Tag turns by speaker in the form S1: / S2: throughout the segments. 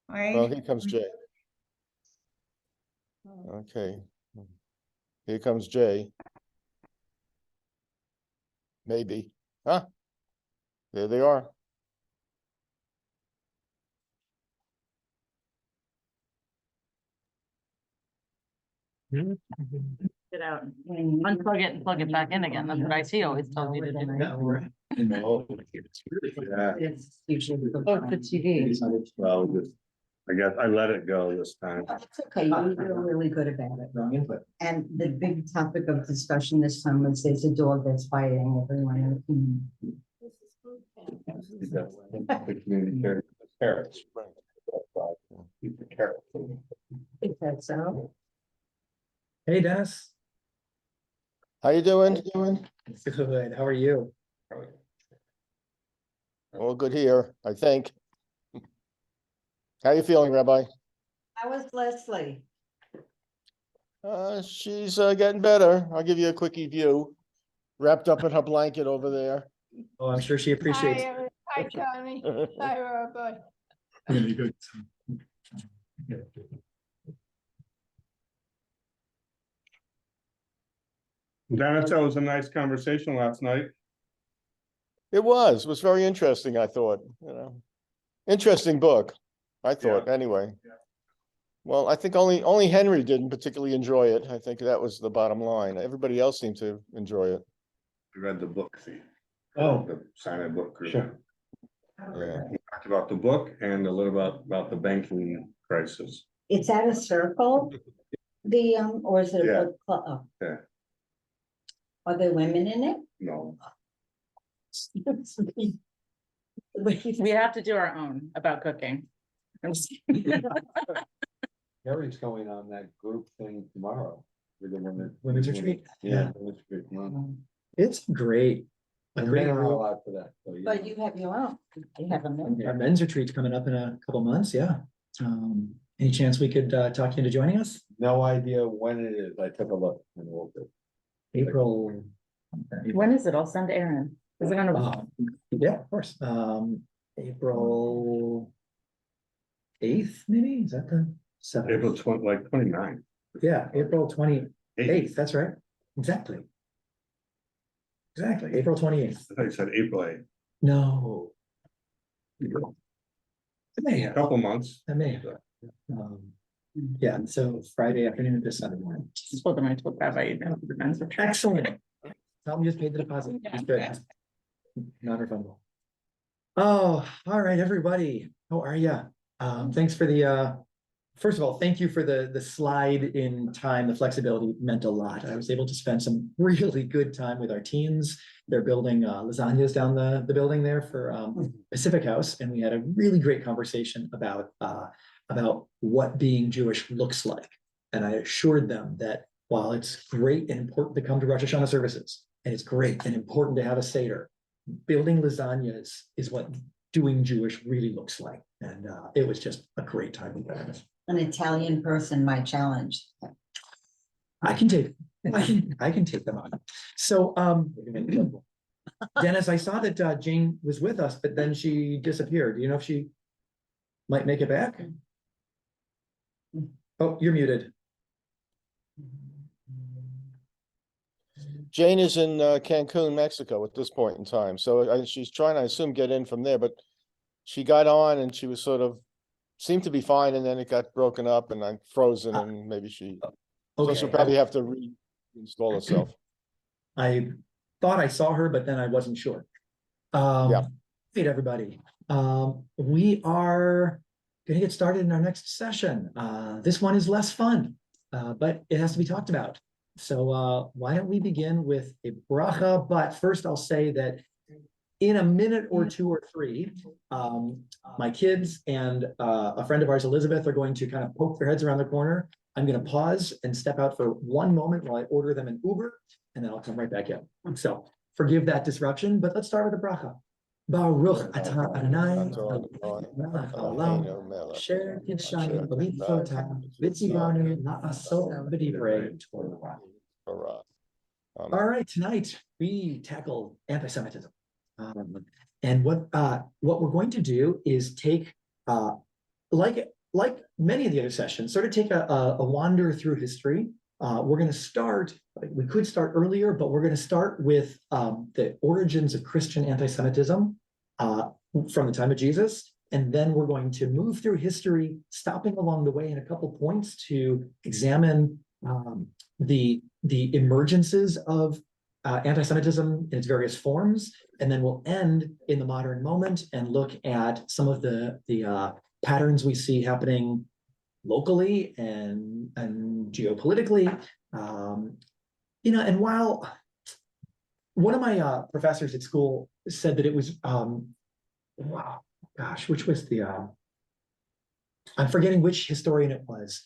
S1: Well,
S2: right?
S1: here comes Jay. Okay. Here comes Jay. Maybe. Huh? There they are.
S3: Get out, unplug it and plug it back in again. That's what IT always tells you to do.
S4: No. Yeah.
S5: It's usually.
S3: Oh, the TV.
S4: Well, I guess I let it go this time.
S5: It's okay, you're really good about it.
S4: Wrong input.
S5: And the big topic of discussion this time was there's a dog that's biting everyone in the community.
S4: The community care, parents. Keep the carrots.
S5: Is that so?
S6: Hey, Dennis.
S1: How you doing?
S6: Good. How are you?
S1: All good here, I think. How you feeling, Rabbi?
S5: How was Leslie?
S1: She's getting better. I'll give you a quickie view. Wrapped up in her blanket over there.
S6: Oh, I'm sure she appreciates.
S7: Hi, Tony. Hi, Robert.
S4: Dennis, that was a nice conversation last night.
S1: It was very interesting, I thought, Interesting book, I thought, anyway. Well, I think only Henry didn't particularly enjoy it. I think that was the bottom line. Everybody else seemed to enjoy it.
S4: I read the book, see.
S6: Oh.
S4: The sign book group.
S6: Sure.
S1: Yeah.
S4: He talked about the book and a little about the banking crisis.
S5: It's at a circle, or is it
S4: Yeah.
S5: a book club? Oh.
S4: Yeah.
S5: Are there women in it?
S4: No,
S3: We have to do our own about cooking.
S8: Harry's going on that group thing tomorrow with the
S6: Women's retreat?
S8: Yeah. Women's retreat tomorrow.
S6: It's great. A
S8: And
S6: great
S8: men are
S6: group.
S8: allowed for that. So,
S5: But you have your own. You have a member.
S6: Our men's retreat's coming up in a couple months, yeah. Any chance we could talk you into joining us?
S8: No idea when it is. I took a look. And we'll do.
S6: April.
S3: When is it? I'll send Aaron. Is it on a?
S6: Yeah, of course. April 8th, maybe? Is that the 7th?
S4: April 29.
S6: Yeah, April 28th, that's right. Exactly. April 28th.
S4: I thought you said April 8th.
S6: No. It may
S4: A
S6: have.
S4: couple months.
S6: I may have. Yeah, so Friday afternoon to Sunday morning.
S3: Just told them I told Rabbi you know the men's retreat.
S6: Excellent. Tell them just paid the deposit. It's good. Non-refundable. Oh, all right, everybody. How are you? Thanks for the first of all, thank you for the slide in time. The flexibility meant a lot. I was able to spend some really good time with our teens. They're building lasagnas down the building there for Pacific House, and we had a really great conversation about what being Jewish looks like. And I assured them that while it's great and important to come to Rosh Hashanah services, and it's great and important to have a Seder, building lasagnas is what doing Jewish really looks like. And it was just a great time with them.
S5: An Italian person might challenge.
S6: I can take them on. So Dennis, I saw that Jane was with us, but then she disappeared. Do you know if she might make it back? Oh, you're muted.
S1: Jane is in Cancun, Mexico at this point in time. So she's trying, I assume, get in from there, but she got on and she was seemed to be fine, and then it got broken up and I'm frozen, and maybe so she'll probably have to reinstall herself.
S6: I thought I saw her, but then I wasn't sure.
S1: Yeah.
S6: Hey, everybody. We are going to get started in our next session. This one is less fun, but it has to be talked about. So why don't we begin with a bracha? But first I'll say that in a minute or two or three, my kids and a friend of ours, Elizabeth, are going to kind of poke their heads around the corner. I'm going to pause and step out for one moment while I order them an Uber, and then I'll come right back in. So forgive that disruption, but let's start with the bracha. Baruch atah Adonai melech haolam asher kidshanu b'mitzvotav v'tzivanu la'asot b'divrei Torah. All right, tonight we tackle anti-Semitism. And what we're going to do is take, like like many of the other sessions, sort of take a wander through history. We're going to start, we could start earlier, but we're going to start with the origins of Christian anti-Semitism from the time of Jesus. And then we're going to move through history, stopping along the way in a couple points to examine the emergences of anti-Semitism in its various forms. And then we'll end in the modern moment and look at some of the patterns we see happening locally and geopolitically. And while one of my professors at school said that it was, wow, gosh, which was I'm forgetting which historian it was,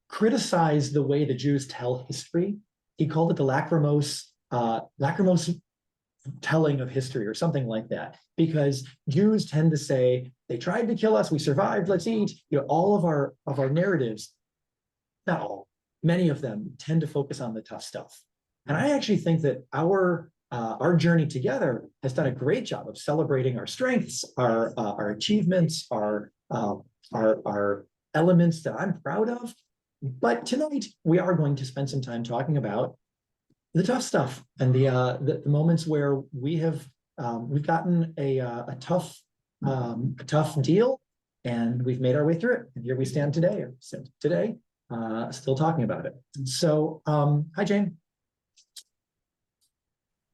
S6: criticized the way the Jews tell history. He called it the lachrymose telling of history or something like that, because Jews tend to say they tried to kill us, we survived, let's eat. All of our narratives, not all, many of them tend to focus on the tough stuff. And I actually think that our journey together has done a great job of celebrating our strengths, our achievements, our elements that I'm proud of. But tonight we are going to spend some time talking about the tough stuff and the moments where we've gotten a tough deal and we've made our way through it. And here we stand today, still talking about it. So, hi, Jane.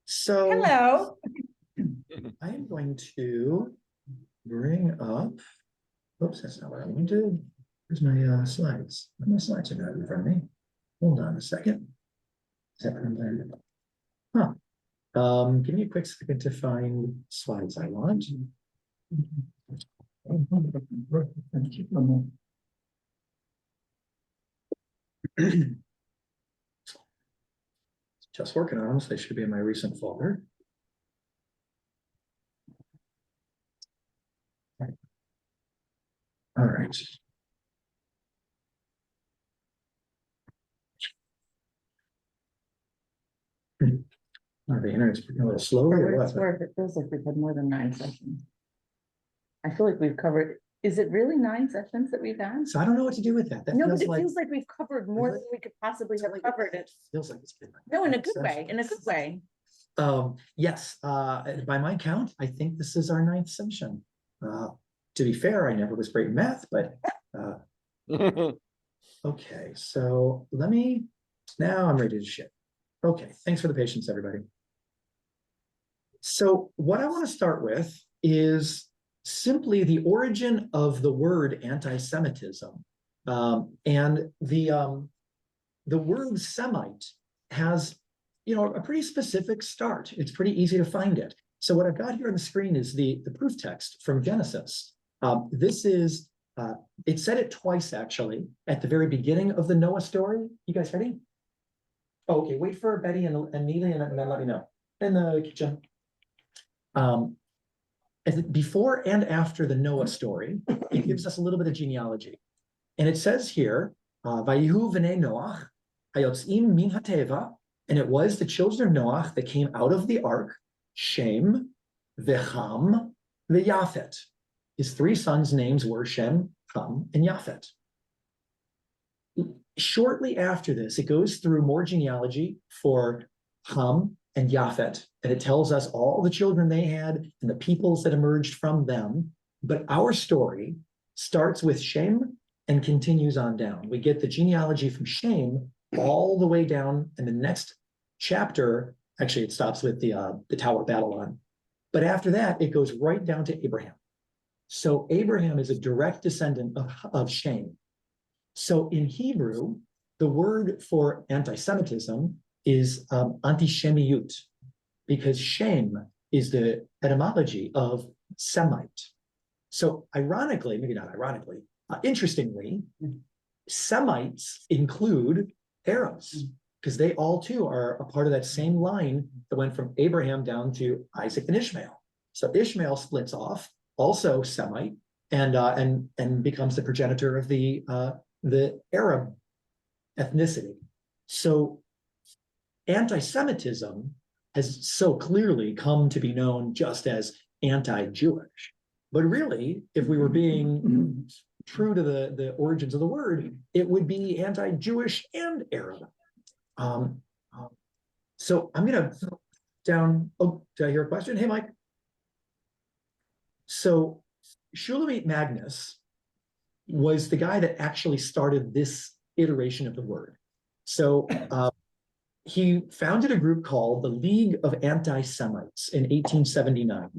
S6: So,
S2: hello.
S6: I am going to bring up, oops, that's not what I wanted. Where's my slides? My slides are not in front of me. Hold on a second. Huh. Give me a quick second to find slides I want. Just working on them, so they should be in my recent folder. All right. Oh, the internet's a little slow.
S3: For what it's worth, it feels like we've had more than 9 sessions. I feel like we've covered, is it really 9 sessions that we've had?
S6: So I don't know what to do with that. That
S3: No, but
S6: feels
S3: it
S6: like,
S3: feels like we've covered more than we could possibly have covered it.
S6: feels like it's been like
S3: No, in a
S6: 9
S3: good way, in a good way.
S6: Yes, by my count, I think this is our 9th session. To be fair, I never was great in math, but okay, so now I'm ready to ship. Okay, thanks for the patience, everybody. So what I want to start with is simply the origin of the word anti-Semitism. And the word Semite has, a pretty specific start. It's pretty easy to find it. So what I've got here on the screen is the proof text from Genesis. This is, it said it twice actually, at the very beginning of the Noah story. You guys ready? Oh, okay, wait for Betty and Neely and then let me know. In the kitchen. Before and after the Noah story, it gives us a little bit of genealogy. And it says here, Vayihu v'nei Noach, hayotzim min hateva, and it was the children of Noach that came out of the ark, Shem, V'Cham, V'Yafet. His 3 sons' names were Shem, Ham, and Yafet. Shortly after this, it goes through more genealogy for Ham and Yafet, and it tells us all the children they had and the peoples that emerged from them. But our story starts with Shem and continues on down. We get the genealogy from Shem all the way down, and the next chapter, actually it stops with the Tower of Babylon. But after that, it goes right down to Abraham. So Abraham is a direct descendant of Shem. So in Hebrew, the word for anti-Semitism is antisemiyut, because Shem is the etymology of Semite. So ironically, maybe not ironically, interestingly, Semites include Arabs, because they all too are a part of that same line that went from Abraham down to Isaac and Ishmael. So Ishmael splits off, also Semite, and becomes the progenitor of the Arab ethnicity. So anti-Semitism has so clearly come to be known just as anti-Jewish. But really, if we were being true to the origins of the word, it would be anti-Jewish and Arab. So I'm gonna down. Oh, did I hear a question? Hey, Mike. So Shulamit Magnus was the guy that actually started this iteration of the word. So he founded a group called the League of Anti-Semites in 1879.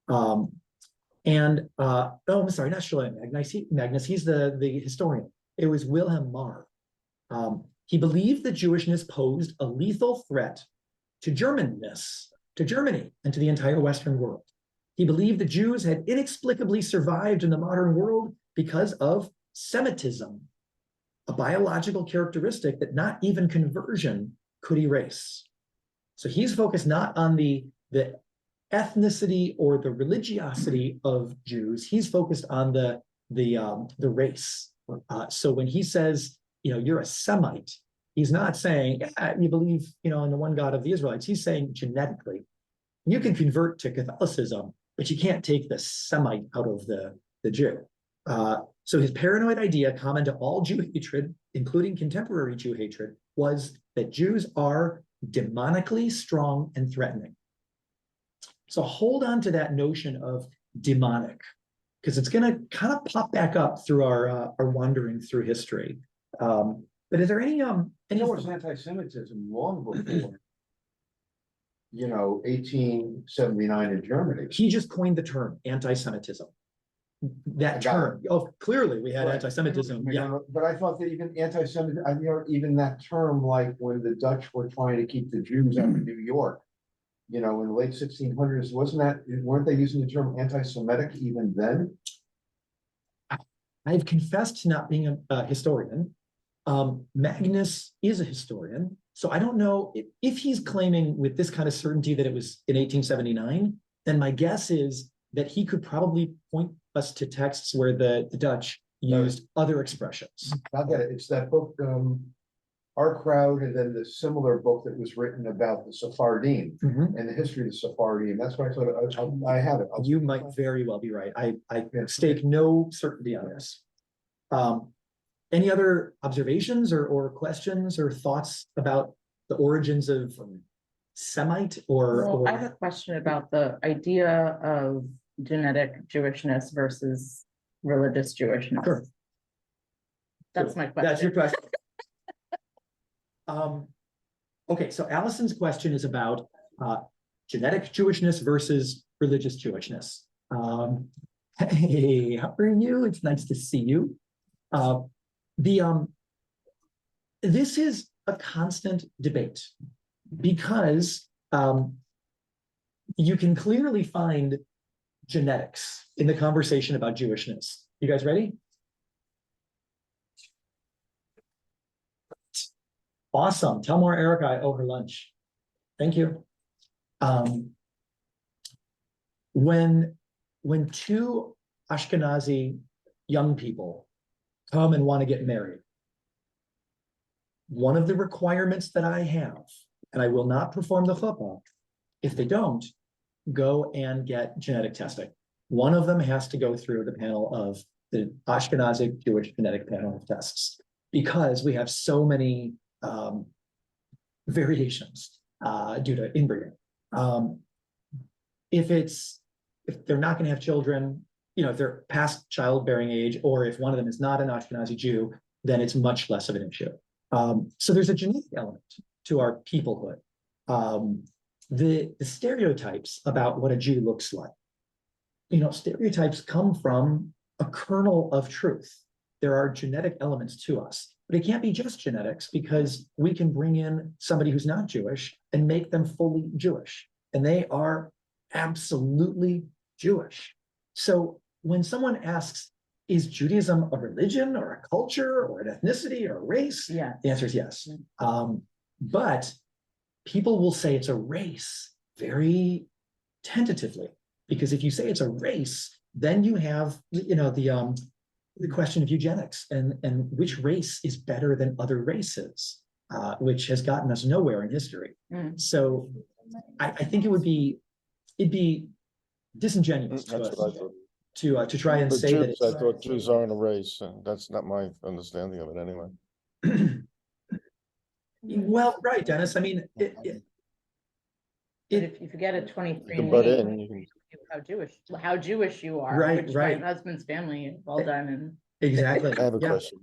S6: Oh, I'm sorry, not Shulamit Magnus. He's the historian. It was Wilhelm Marr. He believed that Jewishness posed a lethal threat to Germanness, to Germany, and to the entire Western world. He believed the Jews had inexplicably survived in the modern world because of Semitism, a biological characteristic that not even conversion could erase. So he's focused not on the ethnicity or the religiosity of Jews. He's focused on the race. So when he says, you're a Semite, he's not saying, yeah, you believe, in the one God of the Israelites. He's saying genetically, you can convert to Catholicism, but you can't take the Semite out of the Jew. So his paranoid idea, common to all Jew hatred, including contemporary Jew hatred, was that Jews are demonically strong and threatening. So hold on to that notion of demonic, because it's going to kind of pop back up through our wandering through history. But is there any
S8: There was anti-Semitism long before, 1879 in Germany.
S6: He just coined the term anti-Semitism. That term. Oh, clearly we had
S8: Right.
S6: anti-Semitism. Yeah.
S8: But I thought that even anti-Semitism, even that term, like when the Dutch were trying to keep the Jews out of New York, in the late 1600s, weren't they using the term anti-Semitic even then?
S6: I've confessed to not being a historian. Magnus is a historian. So I don't know if he's claiming with this kind of certainty that it was in 1879, then my guess is that he could probably point us to texts where the Dutch used other expressions.
S8: I get it. It's that book, Our Crowd, and then the similar book that was written about the Sephardim and the history of the Sephardim. That's why I thought I have it.
S6: You might very well be right. I stake no certainty on this. Any other observations or questions or thoughts about the origins of Semite
S3: Well, I have a question about the idea of genetic Jewishness versus religious Jewishness.
S6: Sure.
S3: That's my question.
S6: That's your question. Okay, so Allison's question is about genetic Jewishness versus religious Jewishness. Hey, how are you? It's nice to see you. This is a constant debate because you can clearly find genetics in the conversation about Jewishness. You guys ready? Awesome. Tell more Erica I owe her lunch. Thank you. When two Ashkenazi young people come and want to get married, one of the requirements that I have, and I will not perform the chuppah if they don't, go and get genetic testing. One of them has to go through the panel of the Ashkenazi Jewish genetic panel of tests because we have so many variations due to inbreeding. If they're not going to have children, if they're past childbearing age, or if one of them is not an Ashkenazi Jew, then it's much less of an issue. So there's a genetic element to our peoplehood. The stereotypes about what a Jew looks like, stereotypes come from a kernel of truth. There are genetic elements to us, but it can't be just genetics because we can bring in somebody who's not Jewish and make them fully Jewish, and they are absolutely Jewish. So when someone asks, is Judaism a religion or a culture or an ethnicity or a race?
S3: Yeah.
S6: The answer is yes. But people will say it's a race very tentatively, because if you say it's a race, then you have, the question of eugenics and which race is better than other races, which has gotten us nowhere in history. So I think it'd be disingenuous to try and
S1: But
S6: say that
S1: Jews, I thought Jews aren't a race, and that's not my understanding of it anyway.
S6: well, right, Dennis, I mean,
S3: But if you get a
S1: You
S3: 23
S1: can
S3: and
S1: butt in, you can,
S3: how Jewish you are,
S6: Right,
S3: which
S6: right.
S3: my husband's family, well done, and
S6: exactly,
S1: I have a
S6: yeah,
S1: question.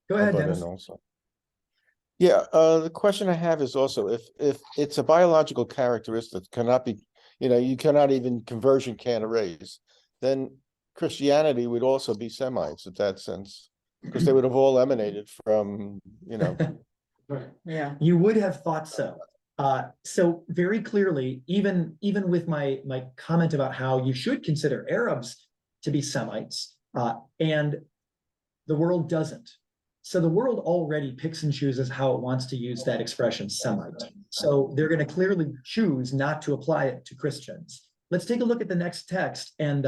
S6: go
S1: I'll
S6: ahead,
S1: butt in
S6: Dennis.
S1: also. Yeah, the question I have is also if it's a biological characteristic cannot be, you cannot even conversion can't erase, then Christianity would also be Semites in that sense, because they would have all emanated from,
S3: yeah.
S6: You would have thought so. So very clearly, even with my comment about how you should consider Arabs to be Semites, and the world doesn't. So the world already picks and chooses how it wants to use that expression Semite. So they're going to clearly choose not to apply it to Christians. Let's take a look at the next text, and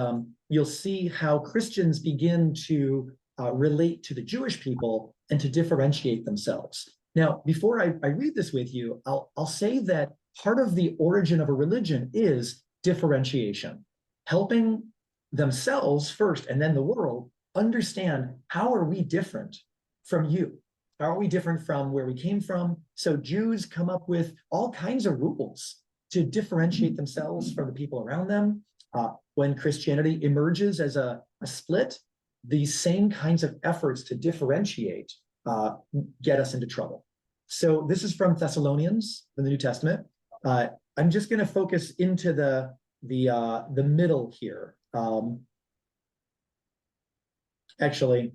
S6: you'll see how Christians begin to relate to the Jewish people and to differentiate themselves. Now, before I read this with you, I'll say that part of the origin of a religion is differentiation, helping themselves first and then the world understand how are we different from you? How are we different from where we came from? So Jews come up with all kinds of rules to differentiate themselves from the people around them. When Christianity emerges as a split, these same kinds of efforts to differentiate get us into trouble. So this is from Thessalonians in the New Testament. I'm just going to focus into the middle here. Actually,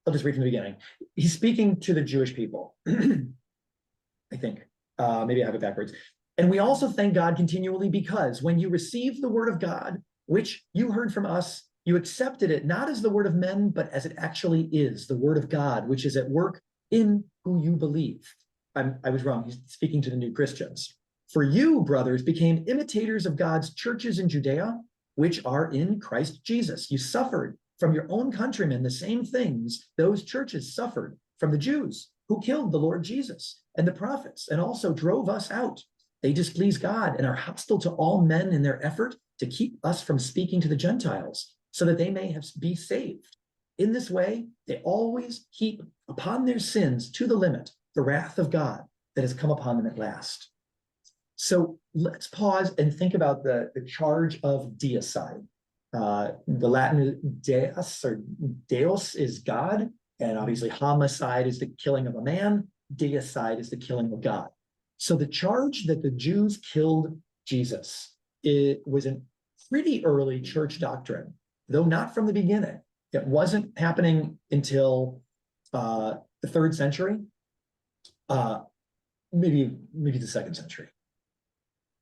S6: I'll just read from the beginning. He's speaking to the Jewish people, I think. Maybe I have it backwards. And we also thank God continually because when you received the word of God, which you heard from us, you accepted it not as the word of men, but as it actually is, the word of God, which is at work in who you believe. I was wrong. He's speaking to the new Christians. For you, brothers, became imitators of God's churches in Judea, which are in Christ Jesus. You suffered from your own countrymen the same things those churches suffered from the Jews who killed the Lord Jesus and the prophets and also drove us out. They displease God and are hostile to all men in their effort to keep us from speaking to the Gentiles so that they may be saved. In this way, they always heap upon their sins to the limit the wrath of God that has come upon them at last. So let's pause and think about the charge of deicide. The Latin deus or deus is God, and obviously homicide is the killing of a man, deicide is the killing of God. So the charge that the Jews killed Jesus, it was a pretty early church doctrine, though not from the beginning. It wasn't happening until the 3rd century, maybe the 2nd century.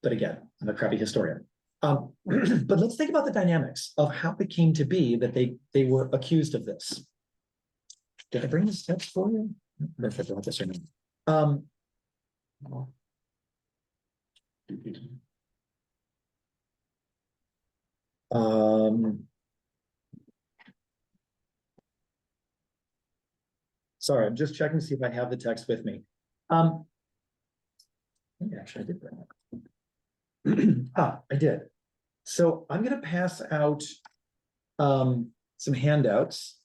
S6: But again, I'm a crappy historian. But let's think about the dynamics of how it came to be that they were accused of this. Did I bring this text for you? I'm not sure if I want this or not. Sorry, I'm just checking to see if I have the text with me. Maybe actually I did bring it. I did. So I'm going to pass out some handouts.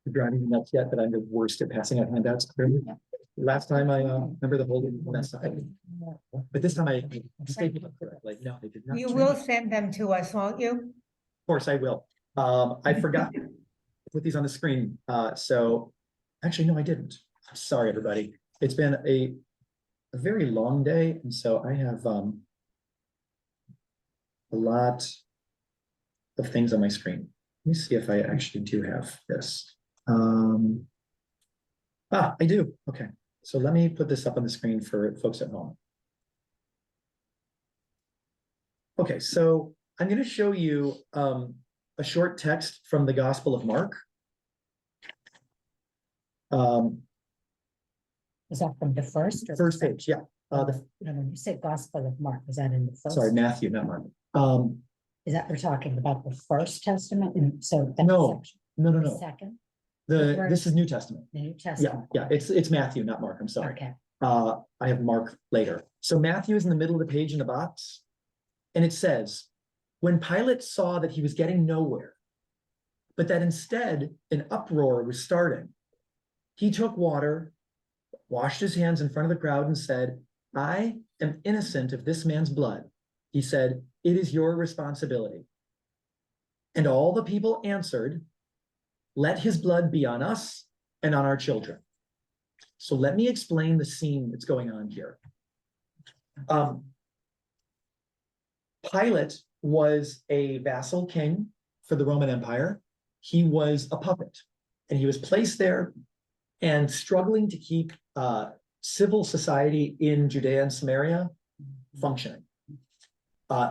S6: You're driving me nuts yet that I'm the worst at passing out handouts. Last time I remember the whole mess up. But this time I stapled them correctly. No, they did not.
S5: You
S6: change.
S5: will send them to us, won't you?
S6: Of course I will. I forgot to put these on the screen. So actually, no, I didn't. I'm sorry, everybody. It's been a very long day. And so I have a lot of things on my screen. Let me see if I actually do have this. I do. Okay. So let me put this up on the screen for folks at home. Okay, so I'm going to show you a short text from the Gospel of Mark.
S2: Is that from the first? Or
S6: First page, yeah.
S2: No, when you say Gospel of Mark, is that in the first?
S6: Sorry, Matthew, not Mark.
S2: Is that we're talking about the first testament? And so that's
S6: No, no.
S2: the second,
S6: This is New Testament.
S2: the New
S6: Yeah,
S2: Testament.
S6: yeah. It's Matthew, not Mark. I'm sorry.
S2: Okay.
S6: I have Mark later. So Matthew is in the middle of the page in the box, and it says, when Pilate saw that he was getting nowhere, but that instead an uproar was starting, he took water, washed his hands in front of the crowd and said, I am innocent of this man's blood. He said, it is your responsibility. And all the people answered, let his blood be on us and on our children. So let me explain the scene that's going on here. Pilate was a vassal king for the Roman Empire. He was a puppet, and he was placed there and struggling to keep civil society in Judea and Samaria functioning.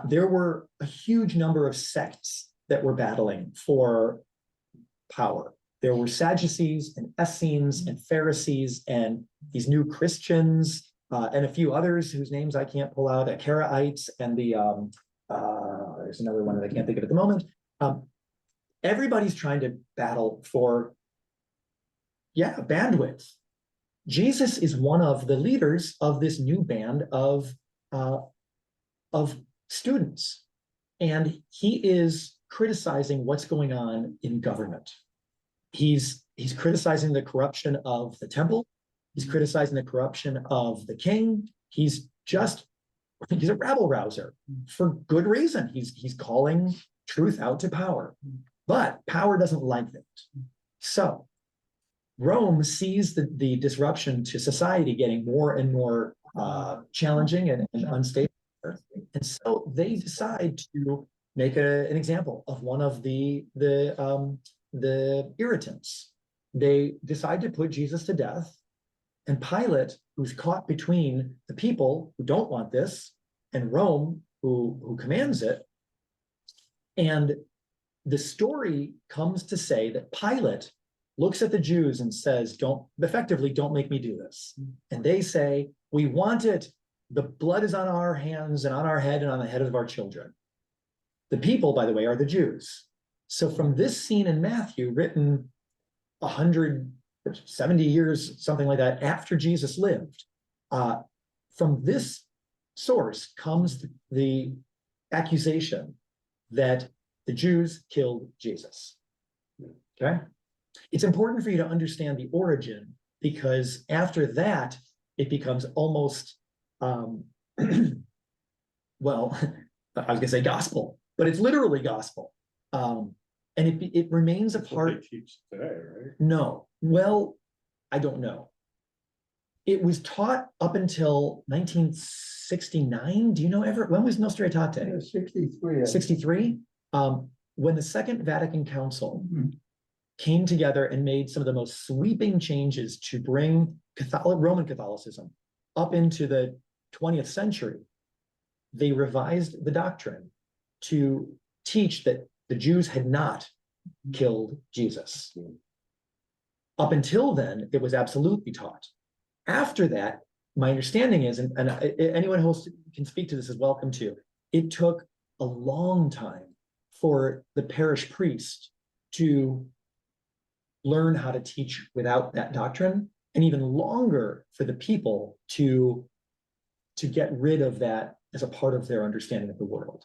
S6: There were a huge number of sects that were battling for power. There were Sadducees and Essenes and Pharisees and these new Christians and a few others whose names I can't pull out, Karaites and there's another one that I can't think of at the moment. Everybody's trying to battle for, bandwidth. Jesus is one of the leaders of this new band of students, and he is criticizing what's going on in government. He's criticizing the corruption of the temple. He's criticizing the corruption of the king. He's a rabble rouser for good reason. He's calling truth out to power, but power doesn't like that. So Rome sees the disruption to society getting more and more challenging and unstable. And so they decide to make an example of one of the irritants. They decide to put Jesus to death, and Pilate, who's caught between the people who don't want this and Rome, who commands it. And the story comes to say that Pilate looks at the Jews and says, don't make me do this. And they say, we want it. The blood is on our hands and on our head and on the head of our children. The people, by the way, are the Jews. So from this scene in Matthew, written 170 years, something like that, after Jesus lived, from this source comes the accusation that the Jews killed Jesus. Okay? It's important for you to understand the origin, because after that, it becomes almost, well, I was going to say gospel, but it's literally gospel. And it remains a part.
S4: They teach today, right?
S6: No. Well, I don't know. It was taught up until 1969. Do you know when was Nostra Aetate?
S8: 63.
S6: 63? When the Second Vatican Council came together and made some of the most sweeping changes to bring Roman Catholicism up into the 20th century, they revised the doctrine to teach that the Jews had not killed Jesus. Up until then, it was absolutely taught. After that, my understanding is, and anyone who can speak to this is welcome to, it took a long time for the parish priest to learn how to teach without that doctrine, and even longer for the people to get rid of that as a part of their understanding of the world.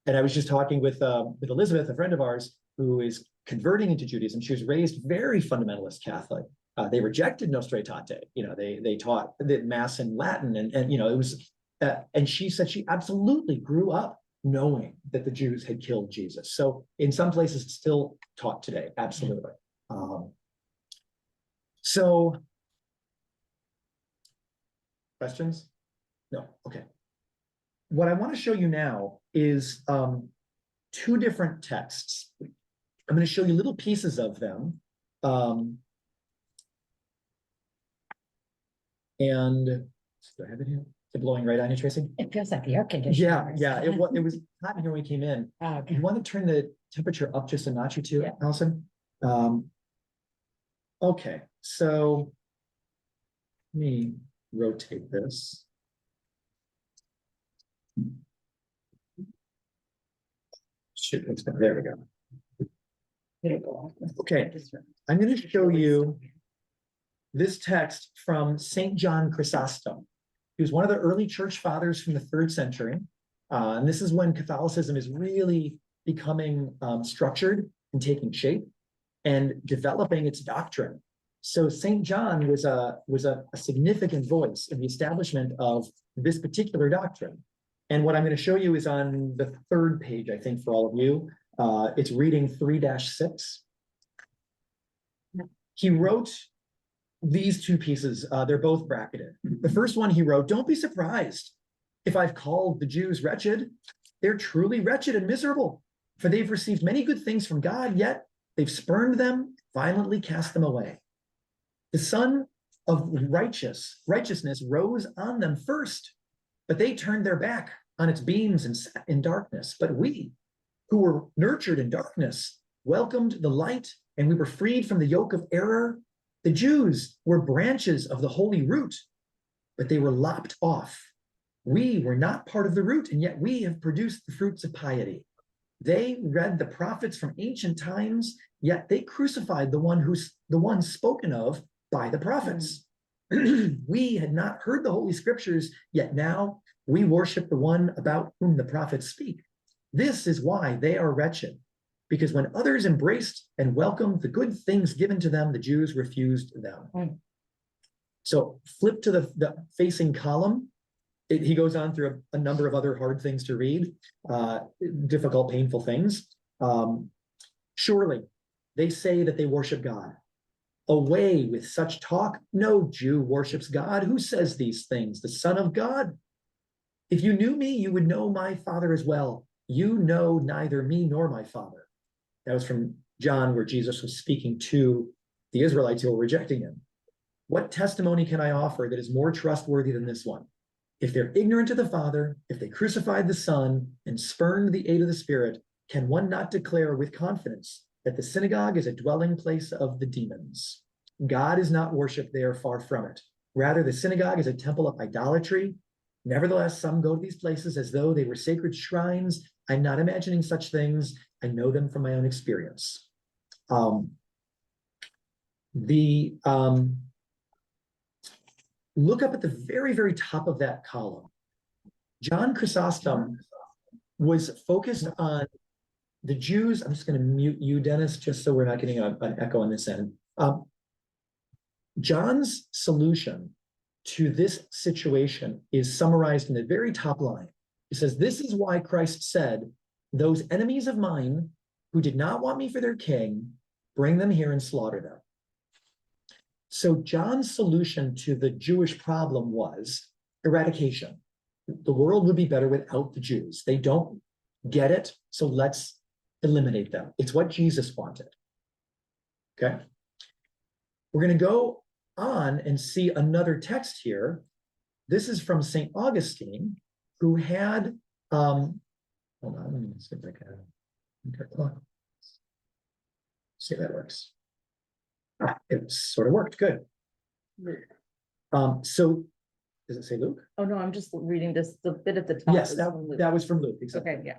S6: And I was just talking with Elizabeth, a friend of ours, who is converting into Judaism. She was raised very fundamentalist Catholic. They rejected Nostra Aetate. They taught the Mass in Latin, and it was. And she said she absolutely grew up knowing that the Jews had killed Jesus. So in some places, it's still taught today. Absolutely. So, questions? No. Okay. What I want to show you now is two different texts. I'm going to show you little pieces of them. And do I have it here? Is it blowing right on you, Tracy?
S2: It feels like the air conditioner.
S6: Yeah. It was hot in here when we came in.
S2: Okay.
S6: You want to turn the temperature up just a notch or two,
S2: Yeah.
S6: Allison? Okay, so let me rotate this. Shoot, there we go. Okay, I'm going to show you this text from St. John Chrysostom. He was one of the early church fathers from the 3rd century. And this is when Catholicism is really becoming structured and taking shape and developing its doctrine. So St. John was a significant voice in the establishment of this particular doctrine. And what I'm going to show you is on the third page, I think, for all of you. It's reading 3-6. He wrote these two pieces. They're both bracketed. The first one he wrote, "Don't be surprised if I've called the Jews wretched. They're truly wretched and miserable, for they've received many good things from God, yet they've spurned them, violently cast them away. The Son of righteousness rose on them first, but they turned their back on its beams and sat in darkness. But we, who were nurtured in darkness, welcomed the light, and we were freed from the yoke of error. The Jews were branches of the holy root, but they were lopped off. We were not part of the root, and yet we have produced the fruits of piety. They read the prophets from ancient times, yet they crucified the one spoken of by the prophets. We had not heard the Holy Scriptures, yet now we worship the one about whom the prophets speak. This is why they are wretched, because when others embraced and welcomed the good things given to them, the Jews refused them." So flip to the facing column. He goes on through a number of other hard things to read, difficult, painful things. Surely they say that they worship God. Away with such talk. No Jew worships God. Who says these things? The Son of God. If you knew me, you would know my Father as well. You know neither me nor my Father. That was from John, where Jesus was speaking to the Israelites who were rejecting him. What testimony can I offer that is more trustworthy than this one? If they're ignorant of the Father, if they crucified the Son and spurned the aid of the Spirit, can one not declare with confidence that the synagogue is a dwelling place of the demons? God is not worshipped there, far from it. Rather, the synagogue is a temple of idolatry. Nevertheless, some go to these places as though they were sacred shrines. I'm not imagining such things. I know them from my own experience. Look up at the very, very top of that column. John Chrysostom was focused on the Jews. I'm just going to mute you, Dennis, just so we're not getting an echo on this end. John's solution to this situation is summarized in the very top line. He says, "This is why Christ said, 'Those enemies of mine who did not want me for their king, bring them here and slaughter them.'" So John's solution to the Jewish problem was eradication. The world would be better without the Jews. They don't get it, so let's eliminate them. It's what Jesus wanted. Okay. We're going to go on and see another text here. This is from St. Augustine, who had, hold on, let me see if I can, see if that works. It sort of worked, good. So, does it say Luke?
S3: Oh, no, I'm just reading this, the bit at the top.
S6: Yes,
S3: is
S6: that,
S3: from Luke.
S6: that was from Luke, exactly.
S3: Okay, yeah.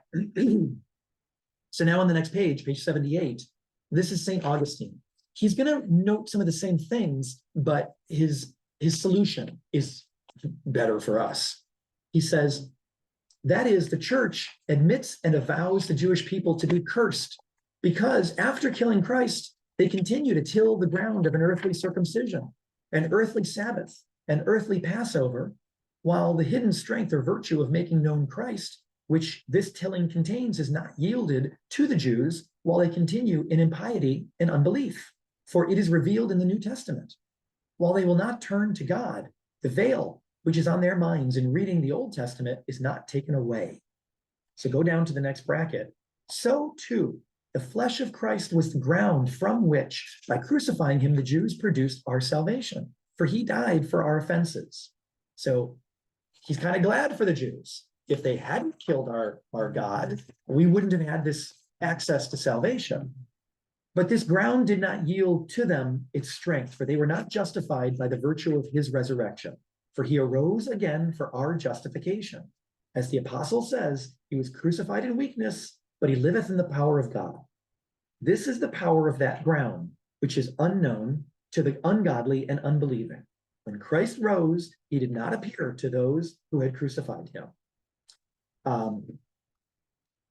S6: So now on the next page, page 78, this is St. Augustine. He's going to note some of the same things, but his solution is better for us. He says, that is, the church admits and avows the Jewish people to be cursed because after killing Christ, they continue to till the ground of an earthly circumcision, an earthly Sabbath, an earthly Passover, while the hidden strength or virtue of making known Christ, which this tilling contains, is not yielded to the Jews while they continue in impiety and unbelief. For it is revealed in the New Testament. While they will not turn to God, the veil which is on their minds in reading the Old Testament is not taken away. So go down to the next bracket. So too, the flesh of Christ was the ground from which, by crucifying him, the Jews produced our salvation. For he died for our offenses. So he's kind of glad for the Jews. If they hadn't killed our God, we wouldn't have had this access to salvation. But this ground did not yield to them its strength, for they were not justified by the virtue of his resurrection. For he arose again for our justification. As the apostle says, he was crucified in weakness, but he liveth in the power of God. This is the power of that ground, which is unknown to the ungodly and unbelieving. When Christ rose, he did not appear to those who had crucified him. And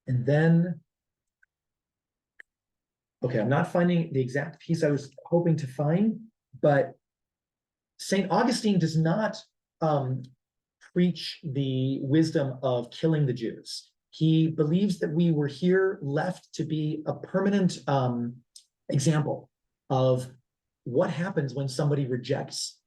S6: then, okay, I'm not finding the exact piece I was hoping to find, but Saint Augustine does not preach the wisdom of killing the Jews. He believes that we were here left to be a permanent example of what happens when somebody rejects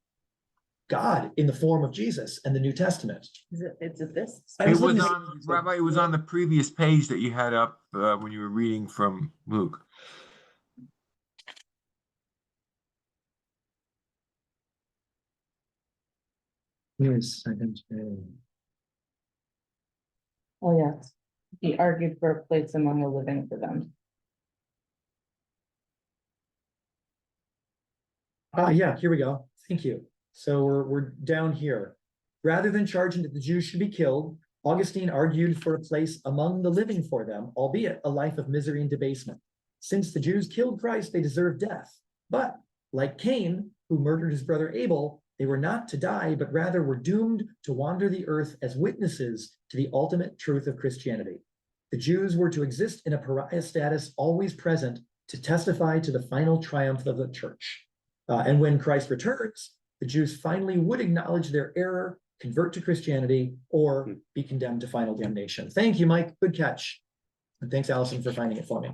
S6: God in the form of Jesus and the New Testament.
S3: Is it this?
S6: I
S9: It was
S6: looking at-
S9: on, Rabbi, it was on the previous page that you had up when you were reading from Luke.
S6: Here's second.
S3: Oh, yes. He argued for a place among the living for them.
S6: Yeah, here we go. Thank you. So we're down here. Rather than charging that the Jews should be killed, Augustine argued for a place among the living for them, albeit a life of misery and debasement. Since the Jews killed Christ, they deserved death. But like Cain, who murdered his brother Abel, they were not to die, but rather were doomed to wander the earth as witnesses to the ultimate truth of Christianity. The Jews were to exist in a pariah status, always present, to testify to the final triumph of the church. And when Christ returns, the Jews finally would acknowledge their error, convert to Christianity, or be condemned to final damnation. Thank you, Mike. Good catch. And thanks, Allison, for finding it for me.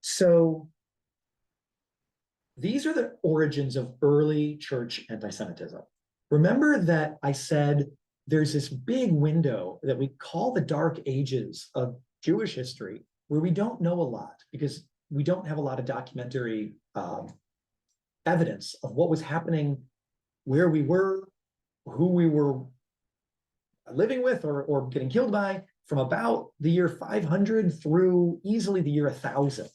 S6: So these are the origins of early church anti-Semitism. Remember that I said there's this big window that we call the Dark Ages of Jewish history, where we don't know a lot because we don't have a lot of documentary evidence of what was happening, where we were, who we were living with or getting killed by, from about the year 500 through easily the year 1000.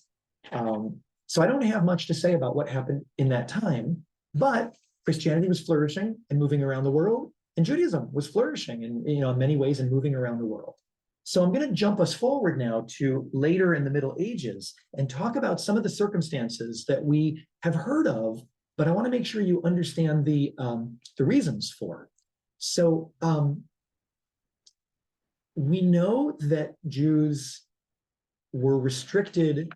S6: So I don't have much to say about what happened in that time, but Christianity was flourishing and moving around the world, and Judaism was flourishing in many ways and moving around the world. So I'm going to jump us forward now to later in the Middle Ages and talk about some of the circumstances that we have heard of, but I want to make sure you understand the reasons for it. So we know that Jews were restricted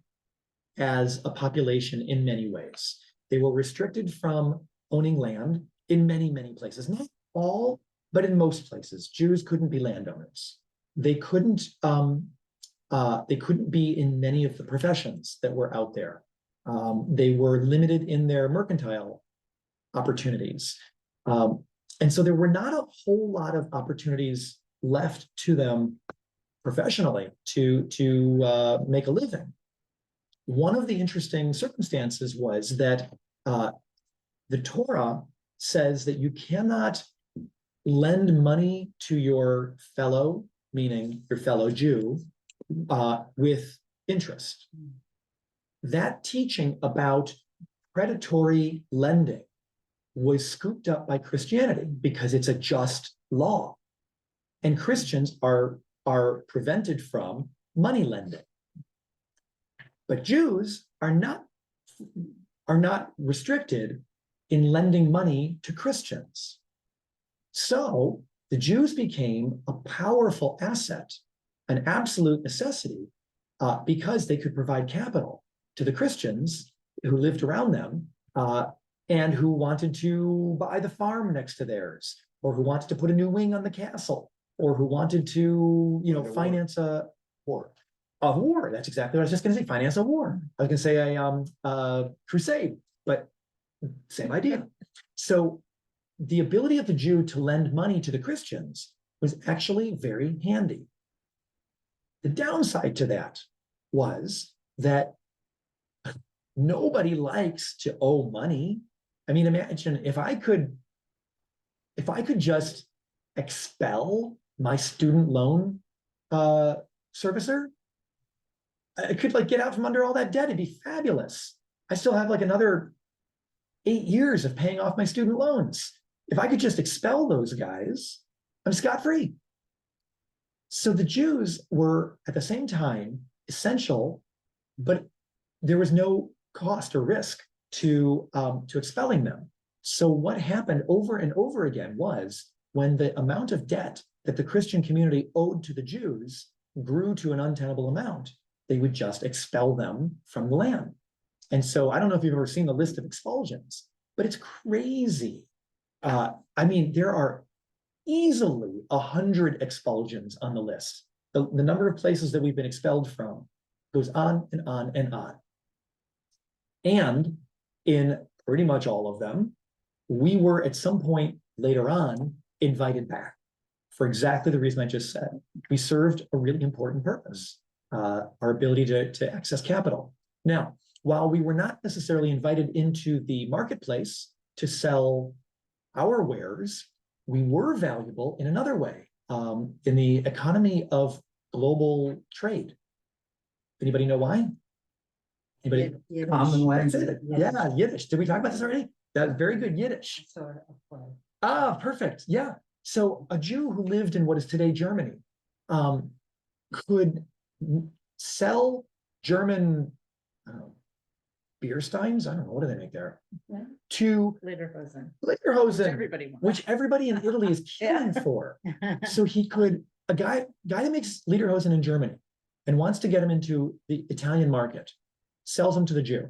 S6: as a population in many ways. They were restricted from owning land in many, many places. Not all, but in most places. Jews couldn't be landowners. They couldn't be in many of the professions that were out there. They were limited in their mercantile opportunities. And so there were not a whole lot of opportunities left to them professionally to make a living. One of the interesting circumstances was that the Torah says that you cannot lend money to your fellow, meaning your fellow Jew, with interest. That teaching about predatory lending was scooped up by Christianity because it's a just law. And Christians are prevented from money lending. But Jews are not restricted in lending money to Christians. So the Jews became a powerful asset, an absolute necessity, because they could provide capital to the Christians who lived around them and who wanted to buy the farm next to theirs, or who wanted to put a new wing on the castle, or who wanted to, finance a war. A war. That's exactly what I was just going to say. Finance a war. I was going to say a crusade, but same idea. So the ability of the Jew to lend money to the Christians was actually very handy. The downside to that was that nobody likes to owe money. I mean, imagine if I could just expel my student loan servicer, I could get out from under all that debt. It'd be fabulous. I still have another 8 years of paying off my student loans. If I could just expel those guys, I'm scot-free. So the Jews were at the same time essential, but there was no cost or risk to expelling them. So what happened over and over again was when the amount of debt that the Christian community owed to the Jews grew to an untenable amount, they would just expel them from the land. And so I don't know if you've ever seen the list of expulsions, but it's crazy. I mean, there are easily 100 expulsions on the list. The number of places that we've been expelled from goes on and on and on. And in pretty much all of them, we were at some point later on invited back for exactly the reason I just said. We served a really important purpose, our ability to access capital. Now, while we were not necessarily invited into the marketplace to sell our wares, we were valuable in another way, in the economy of global trade. Anybody know why? Anybody?
S5: Yiddish.
S2: Common way.
S6: That's it. Yeah, Yiddish. Did we talk about this already? That's very good Yiddish.
S5: Sort of play.
S6: Ah, perfect. Yeah. So a Jew who lived in what is today Germany could sell German, I don't know, beer steins. I don't know, what do they make there?
S3: Yeah.
S6: To
S3: Lederhosen.
S6: Lederhosen,
S3: Everybody wants.
S6: which everybody in Italy is killing for. So he could, a guy that makes Lederhosen in Germany and wants to get him into the Italian market, sells them to the Jew.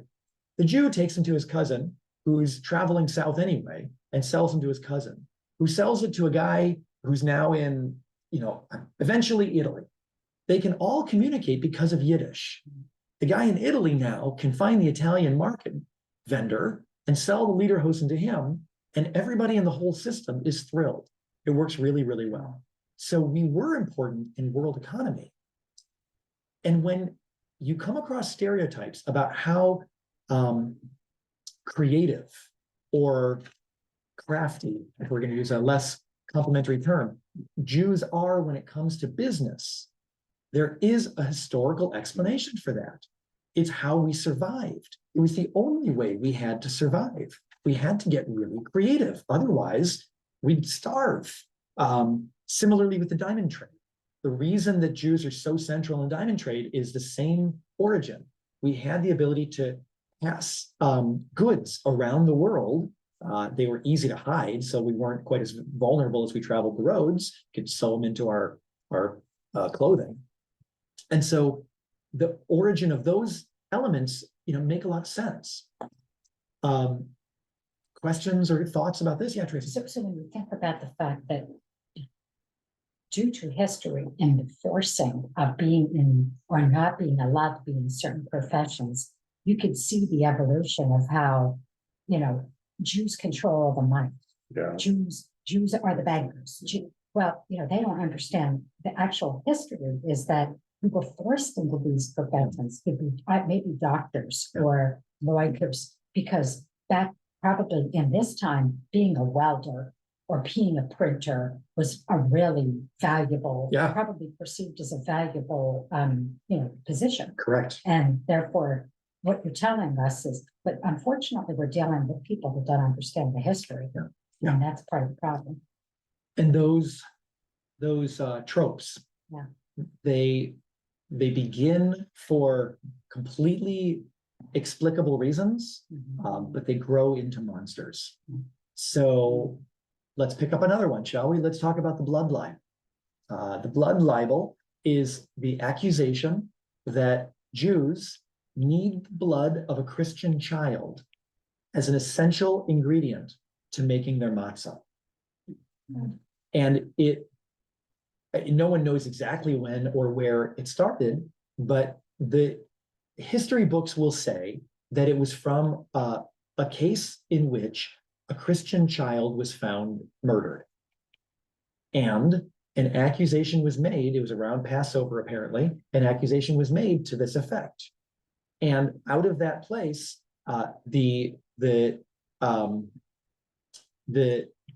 S6: The Jew takes them to his cousin, who's traveling south anyway, and sells them to his cousin, who sells it to a guy who's now in, eventually Italy. They can all communicate because of Yiddish. The guy in Italy now can find the Italian market vendor and sell the Lederhosen to him, and everybody in the whole system is thrilled. It works really, really well. So we were important in world economy. And when you come across stereotypes about how creative or crafty, if we're going to use a less complimentary term, Jews are when it comes to business, there is a historical explanation for that. It's how we survived. It was the only way we had to survive. We had to get really creative. Otherwise, we'd starve. Similarly with the diamond trade. The reason that Jews are so central in diamond trade is the same origin. We had the ability to pass goods around the world. They were easy to hide, so we weren't quite as vulnerable as we traveled the roads. Could sew them into our clothing. And so the origin of those elements, make a lot of sense. Questions or thoughts about this? Yeah, Tracy.
S2: So when you think about the fact that due to history and the forcing of being in or not being allowed to be in certain professions, you could see the evolution of how, Jews control the money.
S4: Yeah.
S2: Jews are the bankers. They don't understand the actual history is that we were forced into these professions, could be maybe doctors or lawyers, because back probably in this time, being a welder or being a printer was a really valuable, probably perceived as a valuable, position.
S6: Correct.
S2: And therefore, what you're telling us is, but unfortunately, we're dealing with people who don't understand the history.
S6: Yeah.
S2: And that's part of the problem.
S6: And those tropes, they begin for completely explicable reasons, but they grow into monsters. So let's pick up another one, shall we? Let's talk about the blood libel. The blood libel is the accusation that Jews need the blood of a Christian child as an essential ingredient to making their matzah. And no one knows exactly when or where it started, but the history books will say that it was from a case in which a Christian child was found murdered. And an accusation was made, it was around Passover apparently, an accusation was made to this effect. And out of that place, the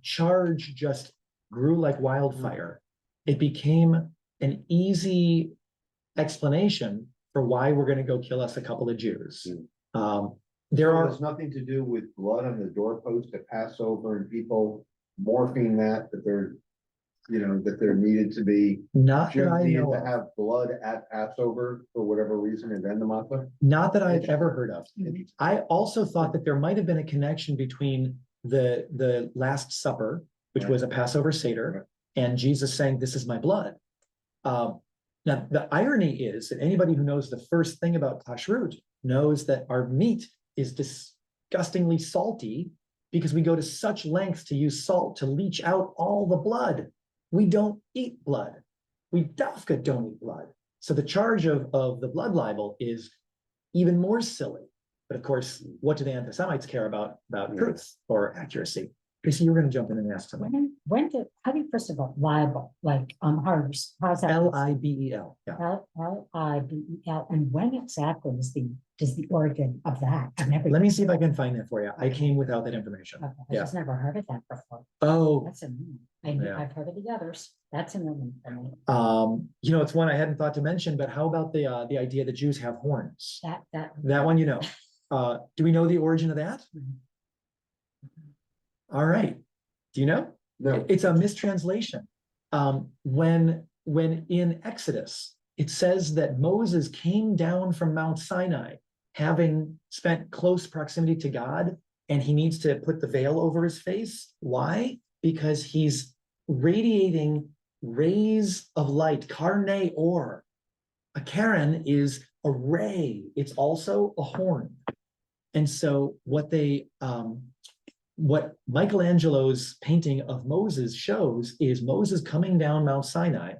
S6: charge just grew like wildfire. It became an easy explanation for why we're going to go kill us a couple of Jews. There
S8: So it
S6: are
S8: has nothing to do with blood on the doorpost at Passover and people morphing that there needed to be.
S6: not that
S8: Jews
S6: I
S8: needed
S6: know
S8: to
S6: of,
S8: have blood at Passover for whatever reason and then the matzah.
S6: not that I've ever heard of. I also thought that there might have been a connection between the Last Supper, which was a Passover Seder, and Jesus saying, "This is my blood." Now, the irony is that anybody who knows the first thing about kashrut knows that our meat is disgustingly salty because we go to such lengths to use salt to leach out all the blood. We don't eat blood. We dafka don't eat blood. So the charge of the blood libel is even more silly. But of course, what do the anti-Semites care about truth or accuracy? Tracy, you were going to jump in and ask something.
S2: How do you, first of all, libel, like, how's that?
S6: Libel. Yeah.
S2: Libel, and when exactly is the origin of that? I've never.
S6: Let me see if I can find that for you. I came without that information.
S2: Okay, I
S6: Yeah.
S2: just never heard of that before.
S6: Oh,
S2: That's a new one.
S6: Yeah.
S2: I've heard of the others. That's a new one for me.
S6: you know, it's one I hadn't thought to mention, but how about the idea that Jews have horns?
S2: That
S6: One, you know. Do we know the origin of that? All right. Do you know?
S8: No.
S6: It's a mistranslation. When in Exodus, it says that Moses came down from Mount Sinai, having spent close proximity to God, and he needs to put the veil over his face. Why? Because he's radiating rays of light, carne or. A Karen is a ray. It's also a horn. And so what Michelangelo's painting of Moses shows is Moses coming down Mount Sinai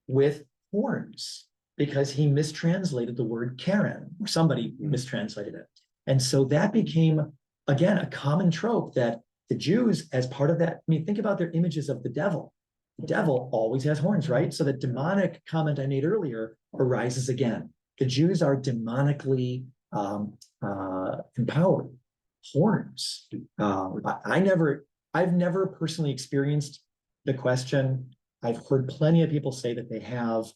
S6: with horns because he mistranslated the word Karen, or somebody mistranslated it. And so that became, again, a common trope that the Jews, as part of that, I mean, think about their images of the devil. The devil always has horns, right? So the demonic comment I made earlier arises again. The Jews are demonically empowered. Horns. I've never personally experienced the question. I've heard plenty of people say that they have.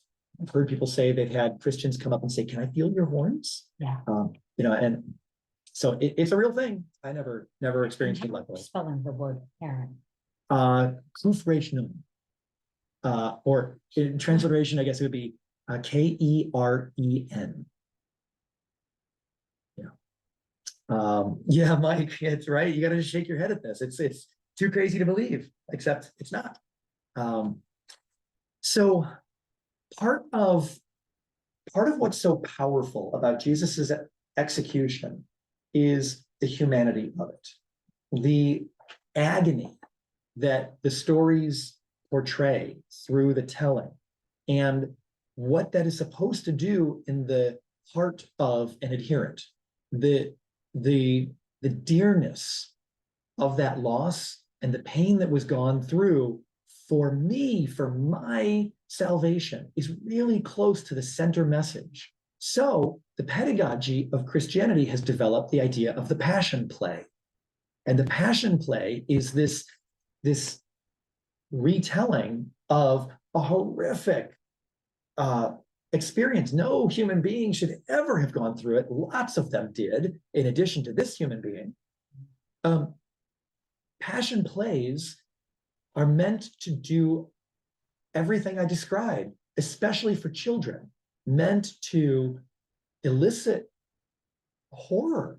S6: I've heard people say they've had Christians come up and say, "Can I feel your horns?"
S2: Yeah.
S6: You know, and so it's a real thing. I never experienced it like that.
S2: Spelling the word Karen.
S6: Kuf Resh Nun. Or in transliteration, I guess it would be Keren. Yeah, Mike, it's right. You got to just shake your head at this. It's too crazy to believe, except it's not. So part of what's so powerful about Jesus's execution is the humanity of it, the agony that the stories portray through the telling, and what that is supposed to do in the heart of an adherent. The dearness of that loss and the pain that was gone through for me, for my salvation, is really close to the center message. So the pedagogy of Christianity has developed the idea of the passion play. And the passion play is this retelling of a horrific experience. No human being should ever have gone through it. Lots of them did, in addition to this human being. Passion plays are meant to do everything I described, especially for children, meant to elicit horror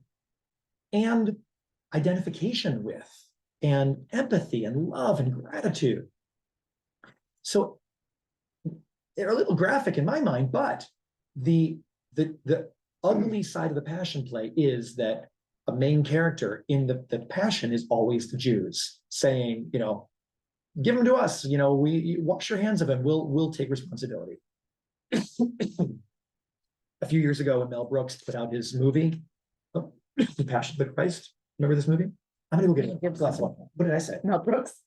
S6: and identification with, and empathy and love and gratitude. So they're a little graphic in my mind, but the ugly side of the passion play is that a main character in the passion is always the Jews saying, you know, give them to us, you know, we wash your hands of him, we'll take responsibility. A few years ago when Mel Brooks put out his movie, The Passion of the Christ, remember this movie? I'm gonna go get a glass of water. What did I say?
S3: Mel Brooks.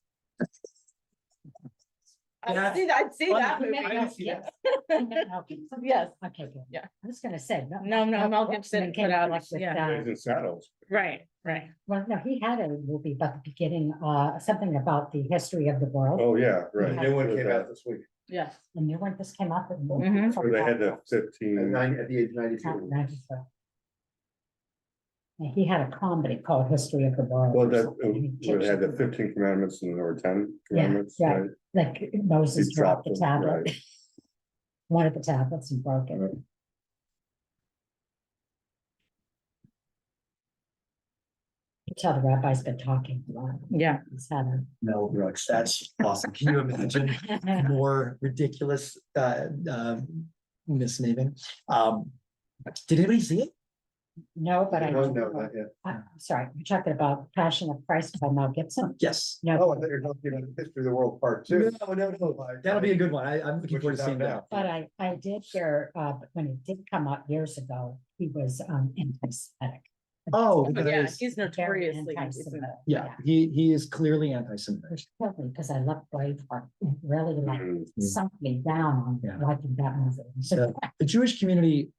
S6: Yeah.
S3: I'd see that movie.
S6: I didn't see that.
S3: Yes.
S2: Okay, good.
S3: Yeah.
S2: I was gonna say.
S3: No, Mel Gibson put out, yeah.
S4: Blazing Saddles.
S3: Right.
S2: Well, no, he had a movie about the beginning, something about the history of the world.
S4: Oh, yeah, right.
S2: Yeah.
S8: New one came out this week.
S3: Yes.
S2: And new one just came up.
S3: Mhm.
S4: Where they had the
S8: At
S4: 15.
S8: at the age of 92.
S2: And he had a comedy called History of the World.
S4: Well,
S2: or
S4: that,
S2: something, and he
S4: where they had the
S2: changed it.
S4: 15 commandments and there were 10
S2: Yeah,
S4: commandments.
S2: yeah.
S4: right?
S2: Like Moses
S4: He
S2: dropped the
S4: dropped them,
S2: tablet.
S4: right.
S2: One of the tablets and broke it.
S4: Right.
S2: tell the rabbi's been talking a lot.
S3: Yeah.
S2: He's had a.
S6: Mel Brooks, that's awesome. Can you imagine more ridiculous misnaming? Did anybody see it?
S2: No, but I.
S8: No, not yet.
S2: I'm sorry, you're talking about Passion of Christ by Mel Gibson?
S6: Yes.
S2: No.
S8: Oh, I thought you were talking about History of the World Part Two.
S6: No. That'll be a good one. I'm looking
S8: Which
S6: forward
S8: is
S6: to
S8: out
S6: seeing
S8: now.
S6: that.
S2: But I did hear, when it did come up years ago, he was, anti-Semitic.
S6: Oh,
S3: Yeah,
S6: because,
S3: he's
S2: Very
S3: notoriously.
S2: anti-Semitic.
S6: yeah, he is clearly anti-Semitic.
S2: Which killed me because I love Braveheart. It really like sunk me down
S6: Yeah.
S2: on watching that movie.
S6: So the Jewish community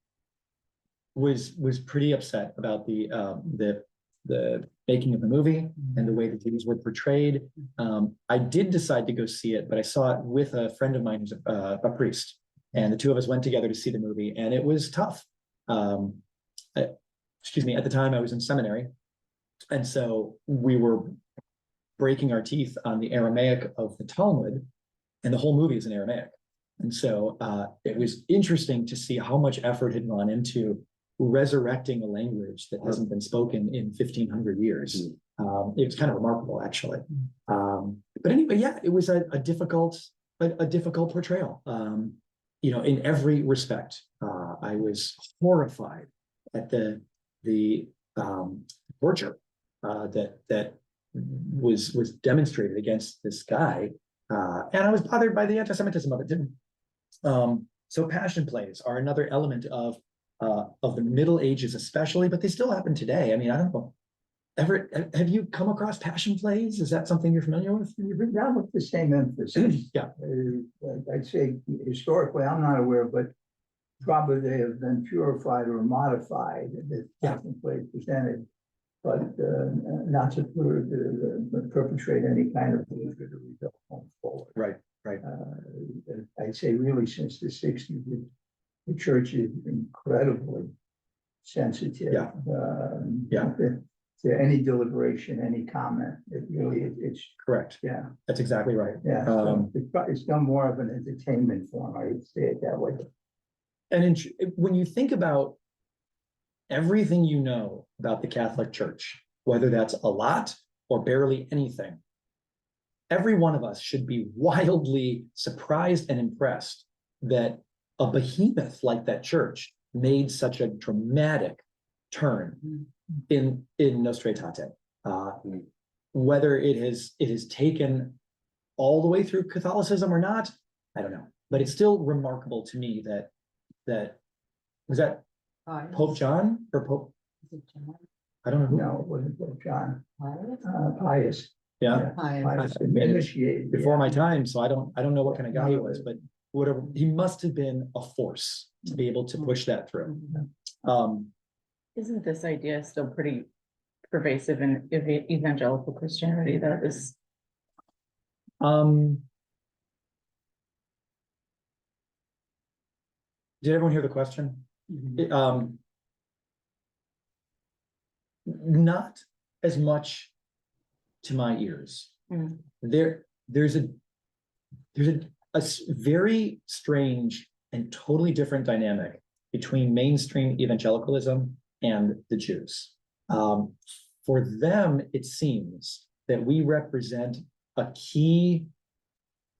S6: was pretty upset about the making of the movie and the way the Jews were portrayed. I did decide to go see it, but I saw it with a friend of mine who's a priest, and the two of us went together to see the movie, and it was tough. Excuse me, at the time I was in seminary, and so we were breaking our teeth on the Aramaic of the Talmud, and the whole movie is in Aramaic. And so it was interesting to see how much effort had gone into resurrecting a language that hasn't been spoken in 1,500 years. It was kind of remarkable, actually. But anyway, yeah, it was a difficult portrayal. In every respect, I was horrified at the torture that was demonstrated against this guy, and I was bothered by the anti-Semitism of it too. So passion plays are another element of the Middle Ages, especially, but they still happen today. I mean, I don't know. Have you come across passion plays? Is that something you're familiar with?
S10: Not with the same emphasis.
S6: Yeah.
S10: I'd say historically, I'm not aware, but probably they have been purified or modified, the passion play presented, but not to perpetrate any kind of behavior to result going forward.
S6: Right.
S10: I'd say really since the 60s, the church is incredibly sensitive.
S6: Yeah.
S10: To any deliberation, any comment, it's
S6: Correct.
S10: yeah.
S6: That's exactly right.
S10: Yeah, so it's done more of an entertainment form, I would say it that way.
S6: And when you think about everything you know about the Catholic Church, whether that's a lot or barely anything, every one of us should be wildly surprised and impressed that a behemoth like that church made such a dramatic turn in Nostra Aetate. Whether it has taken all the way through Catholicism or not, I don't know. But it's still remarkable to me that was that Pope John or Pope? I don't know who.
S10: No, it wasn't Pope John. Pius.
S6: Yeah.
S10: Pius initiated.
S6: Before my time, so I don't know what kind of guy he was, but whatever, he must have been a force to be able to push that through.
S3: Isn't this idea still pretty pervasive in evangelical Christianity, that is?
S6: Did everyone hear the question? Not as much to my ears. There's a very strange and totally different dynamic between mainstream evangelicalism and the Jews. For them, it seems that we represent a key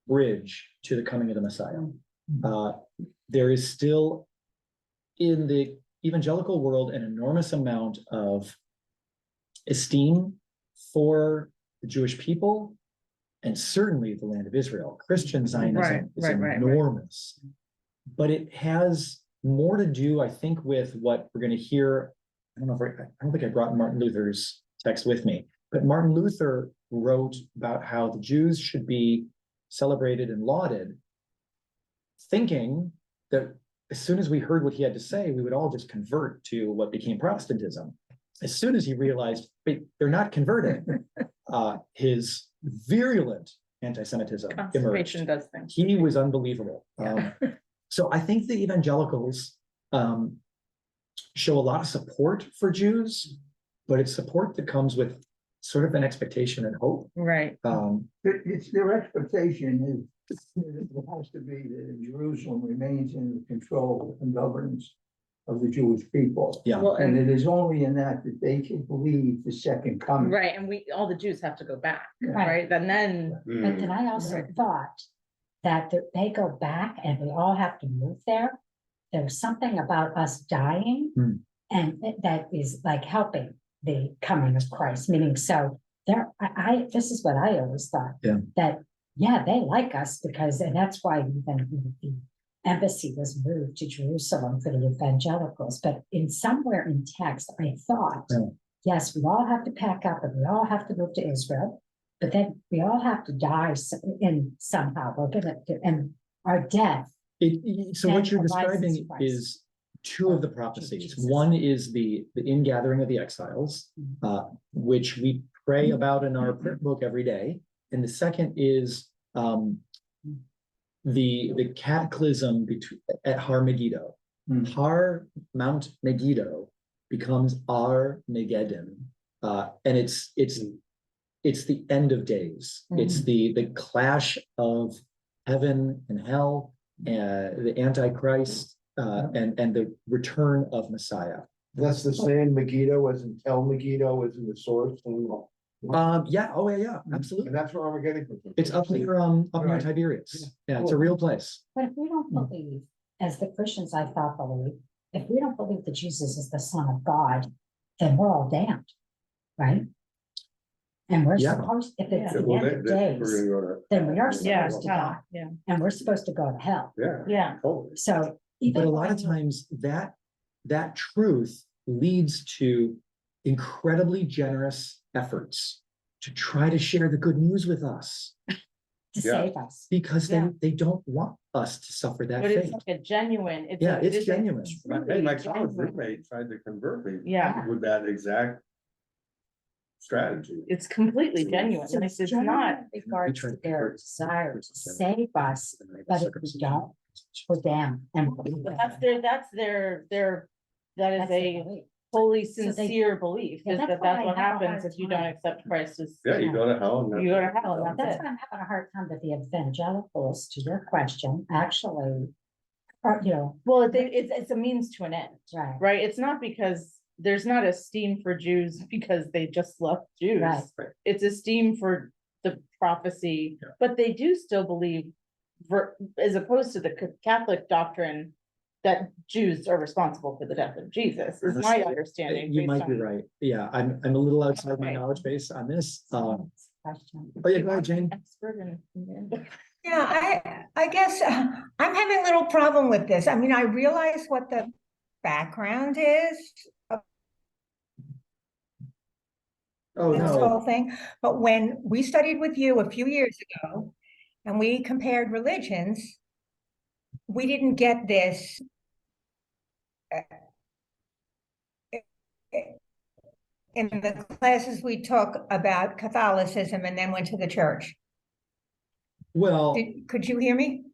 S6: bridge to the coming of the Messiah. There is still in the evangelical world an enormous amount of esteem for the Jewish people and certainly the land of Israel. Christian Zionism is enormous, but it has more to do, I think, with what we're going to hear. I don't think I brought Martin Luther's text with me, but Martin Luther wrote about how the Jews should be celebrated and lauded, thinking that as soon as we heard what he had to say, we would all just convert to what became Protestantism. As soon as he realized, wait, they're not converting, his virulent anti-Semitism emerged.
S3: Does things.
S6: He was unbelievable. So I think the evangelicals show a lot of support for Jews, but it's support that comes with sort of an expectation and hope.
S3: Right.
S10: It's their expectation is it has to be that Jerusalem remains in the control and governance of the Jewish people.
S6: Yeah.
S3: Well,
S10: And it is only in that they can believe the second coming.
S3: right, and all the Jews have to go back,
S2: Right.
S3: right? And then,
S2: But then I also thought that they go back and we all have to move there. There's something about us dying.
S6: Hmm.
S2: And that is like helping the coming of Christ, meaning so this is what I always thought.
S6: Yeah.
S2: That, yeah, they like us because, and that's why even the embassy was moved to Jerusalem for the evangelicals, but somewhere in text, I thought,
S6: Yeah.
S2: yes, we all have to pack up and we all have to move to Israel, but then we all have to die somehow. We're gonna, and our death.
S6: So what
S2: And
S6: you're
S2: arises
S6: describing
S2: Christ.
S6: is two of the prophecies.
S2: Jesus.
S6: One is the ingathering of the exiles, which we pray about in our prayer book every day. And the second is the cataclysm at Har Megiddo. Har Mount Megiddo becomes Armageddon, and it's the end of days. It's the clash of heaven and hell, the Antichrist, and the return of Messiah.
S8: That's the same Megiddo as in El Megiddo as in the source.
S6: Yeah, oh yeah, absolutely.
S8: And that's where Armageddon comes from.
S6: It's up near
S8: Right.
S6: Tiberias. Yeah, it's a real place.
S2: But if we don't believe, as the Christians I thought believe, if we don't believe that Jesus is the Son of God, then we're all damned, right? And we're
S6: Yeah.
S2: supposed, if it's
S3: Yeah.
S2: the end of days, then we are
S3: yeah,
S2: supposed to die,
S3: yeah,
S2: and we're supposed to go to hell.
S3: yeah.
S2: So.
S6: But
S2: even
S6: a lot
S2: though
S6: of times that truth leads to incredibly generous efforts to try to share the good news with us
S2: to save us.
S6: because
S3: Yeah.
S6: they don't want us to suffer that
S3: But it's
S6: fate.
S3: like a genuine, it's
S6: Genuine.
S4: Hey, my college roommate tried to convert me.
S3: Yeah.
S4: With that exact strategy.
S3: It's completely genuine,
S2: So
S3: like,
S2: it's
S3: it's
S2: genuine
S3: not,
S2: in regards
S6: We try
S2: to
S6: to
S2: their
S6: convert
S2: desire to
S6: circumcision.
S2: save us, but if we don't, we're damned. And
S3: but that is
S2: that's
S3: a
S2: their belief.
S3: fully
S2: So they-
S3: sincere belief,
S2: Yeah,
S3: is
S2: that's
S3: that
S2: why
S3: that's
S2: I
S3: what
S2: have a
S3: happens
S2: hard
S3: if you don't
S2: time.
S3: accept Christ as.
S4: Yeah, you go to hell. And
S3: You go to hell, and
S2: That's
S3: that's
S2: why I'm having a hard time with the evangelicals, to your question, actually, are, you know,
S3: Well, it's a means to an end,
S2: right,
S3: right? It's not because there's not esteem for Jews because they just love Jews.
S2: Right.
S3: It's esteem for the prophecy,
S6: Yeah.
S3: but they do still believe, as opposed to the Catholic doctrine, that Jews are responsible for the death of Jesus, is my understanding.
S6: You
S3: based
S6: might be
S3: on-
S6: right. Yeah, I'm a little outside my
S3: Okay.
S6: knowledge base on this.
S2: question.
S6: Oh yeah, go ahead, Jane.
S3: Expert in-
S11: Yeah, I guess I'm having a little problem with this. I mean, I realize what the background is of
S6: Oh
S11: this
S6: no,
S11: whole thing, but when we studied with you a few years ago and we compared religions, we didn't get this in the classes we took about Catholicism and then went to the church.
S6: well,
S11: Could you hear me?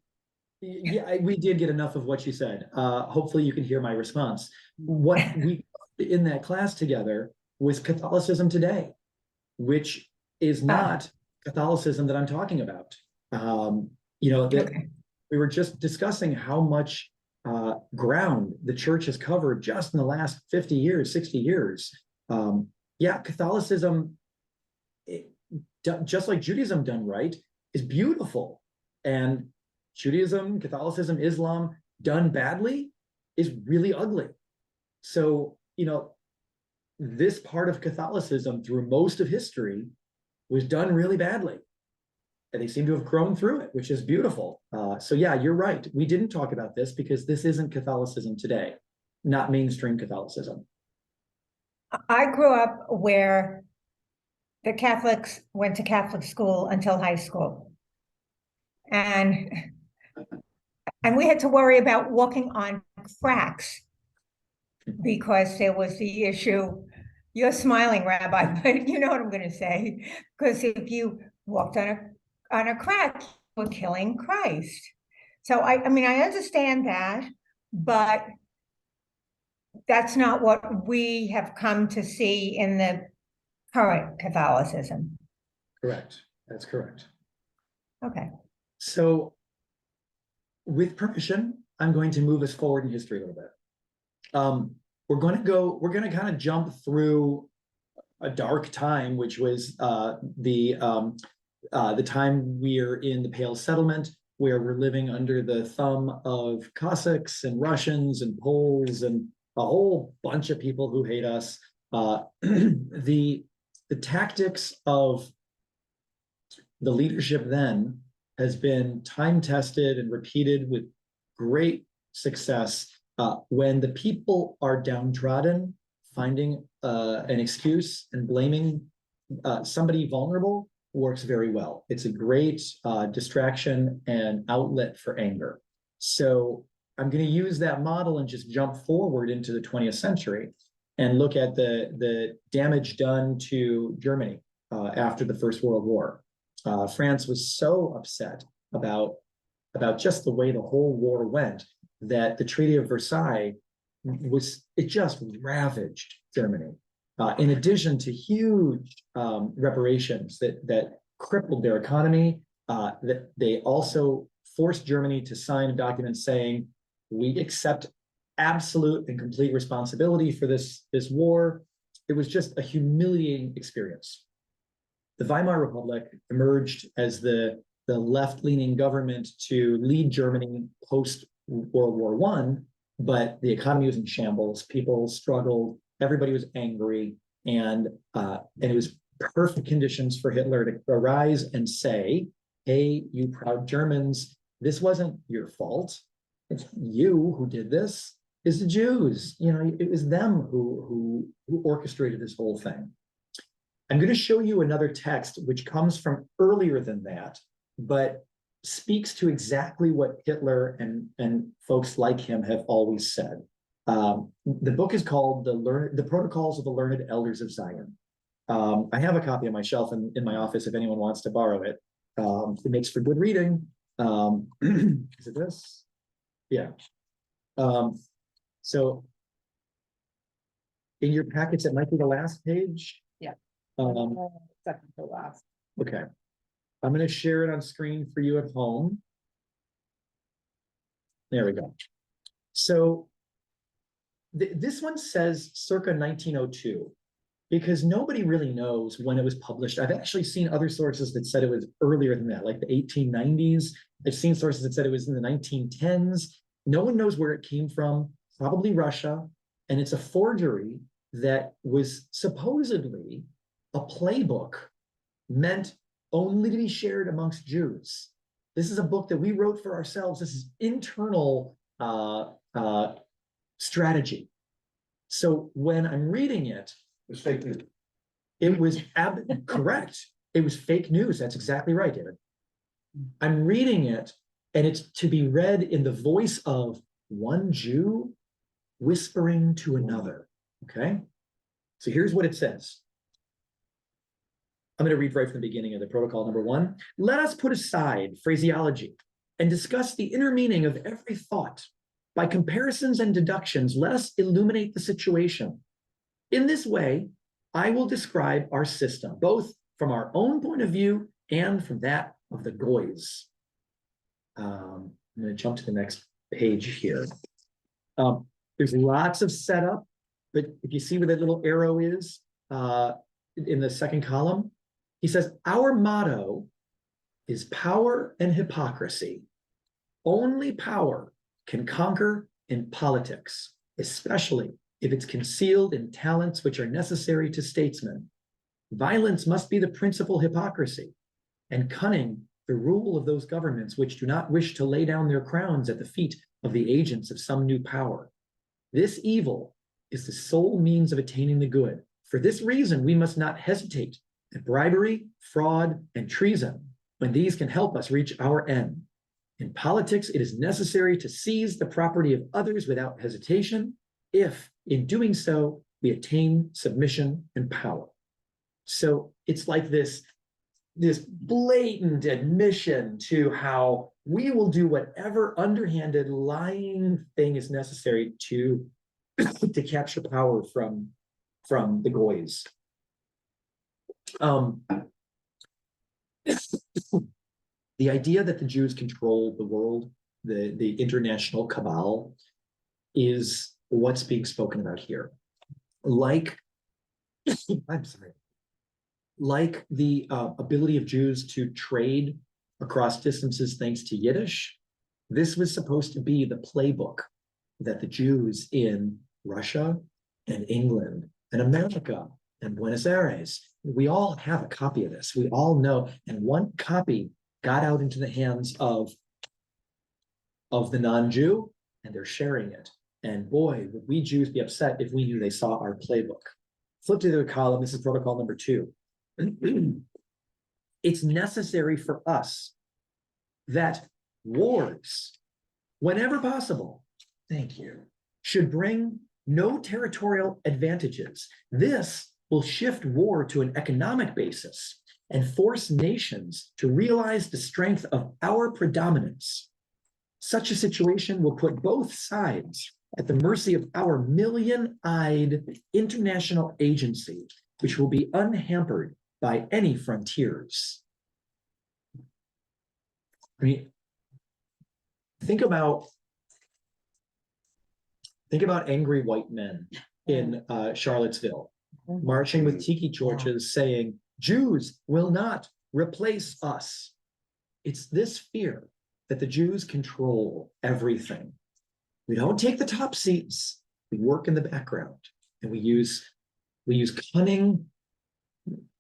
S6: yeah, we did get enough of what you said. Hopefully you can hear my response. What we in that class together was Catholicism today, which is not Catholicism that I'm talking about. You know, that
S11: Okay.
S6: we were just discussing how much ground the church has covered just in the last 50 years, 60 years. Yeah, Catholicism, just like Judaism done right, is beautiful. And Judaism, Catholicism, Islam done badly is really ugly. So, you know, this part of Catholicism through most of history was done really badly. And they seem to have grown through it, which is beautiful. So yeah, you're right. We didn't talk about this because this isn't Catholicism today, not mainstream Catholicism.
S11: I grew up where the Catholics went to Catholic school until high school. And we had to worry about walking on cracks because there was the issue. You're smiling, Rabbi, but you know what I'm going to say. Because if you walked on a crack, you were killing Christ. So I mean, I understand that, but that's not what we have come to see in the current Catholicism.
S6: Correct. That's correct.
S11: Okay.
S6: So with permission, I'm going to move us forward in history a little bit. We're going to kind of jump through a dark time, which was the time we're in the Pale Settlement, where we're living under the thumb of Cossacks and Russians and Poles and a whole bunch of people who hate us. The tactics of the leadership then has been time tested and repeated with great success. When the people are downtrodden, finding an excuse and blaming somebody vulnerable works very well. It's a great distraction and outlet for anger. So I'm going to use that model and just jump forward into the 20th century and look at the damage done to Germany after the First World War. France was so upset about just the way the whole war went that the Treaty of Versailles just ravaged Germany. In addition to huge reparations that crippled their economy, that they also forced Germany to sign a document saying, we accept absolute and complete responsibility for this war. It was just a humiliating experience. The Weimar Republic emerged as the left-leaning government to lead Germany post-World War I, but the economy was in shambles. People struggled. Everybody was angry, and it was perfect conditions for Hitler to arise and say, "Hey, you proud Germans, this wasn't your fault. It's you who did this. It's the Jews. You know, it was them who orchestrated this whole thing." I'm going to show you another text which comes from earlier than that, but speaks to exactly what Hitler and folks like him have always said. The book is called The Protocols of the Learned Elders of Zion. I have a copy on my shelf in my office if anyone wants to borrow it. It makes for good reading. Is it this? Yeah. So in your packets, it might be the last page.
S3: Yeah.
S6: Um,
S3: Second to last.
S6: Okay. I'm going to share it on screen for you at home. There we go. So this one says circa 1902, because nobody really knows when it was published. I've actually seen other sources that said it was earlier than that, like the 1890s. I've seen sources that said it was in the 1910s. No one knows where it came from, probably Russia. And it's a forgery that was supposedly a playbook meant only to be shared amongst Jews. This is a book that we wrote for ourselves. This is internal strategy. So when I'm reading it,
S8: It's fake news.
S6: it was correct. It was fake news. That's exactly right, David. I'm reading it, and it's to be read in the voice of one Jew whispering to another. Okay? So here's what it says. I'm going to read right from the beginning of the protocol number 1. Let us put aside phraseology and discuss the inner meaning of every thought. By comparisons and deductions, let us illuminate the situation. In this way, I will describe our system, both from our own point of view and from that of the Goys. I'm going to jump to the next page here. There's lots of setup, but if you see where that little arrow is in the second column, he says, our motto is power and hypocrisy. Only power can conquer in politics, especially if it's concealed in talents which are necessary to statesmen. Violence must be the principal hypocrisy, and cunning the rule of those governments which do not wish to lay down their crowns at the feet of the agents of some new power. This evil is the sole means of attaining the good. For this reason, we must not hesitate at bribery, fraud, and treason when these can help us reach our end. In politics, it is necessary to seize the property of others without hesitation, if, in doing so, we attain submission and power. So it's like this blatant admission to how we will do whatever underhanded, lying thing is necessary to capture power from the Goys. The idea that the Jews control the world, the international cabal, is what's being spoken about here. Like, I'm sorry, like the ability of Jews to trade across distances thanks to Yiddish, this was supposed to be the playbook that the Jews in Russia and England and America and Buenos Aires, we all have a copy of this. We all know, and one copy got out into the hands of the non-Jew, and they're sharing it. And boy, would we Jews be upset if we knew they saw our playbook. Flip to the other column, this is protocol number 2. It's necessary for us that wars, whenever possible, thank you, should bring no territorial advantages. This will shift war to an economic basis and force nations to realize the strength of our predominance. Such a situation will put both sides at the mercy of our million-eyed international agency, which will be unhampered by any frontiers. I mean, think about angry white men in Charlottesville marching with tiki torches saying, Jews will not replace us. It's this fear that the Jews control everything. We don't take the top seats. We work in the background, and we use cunning,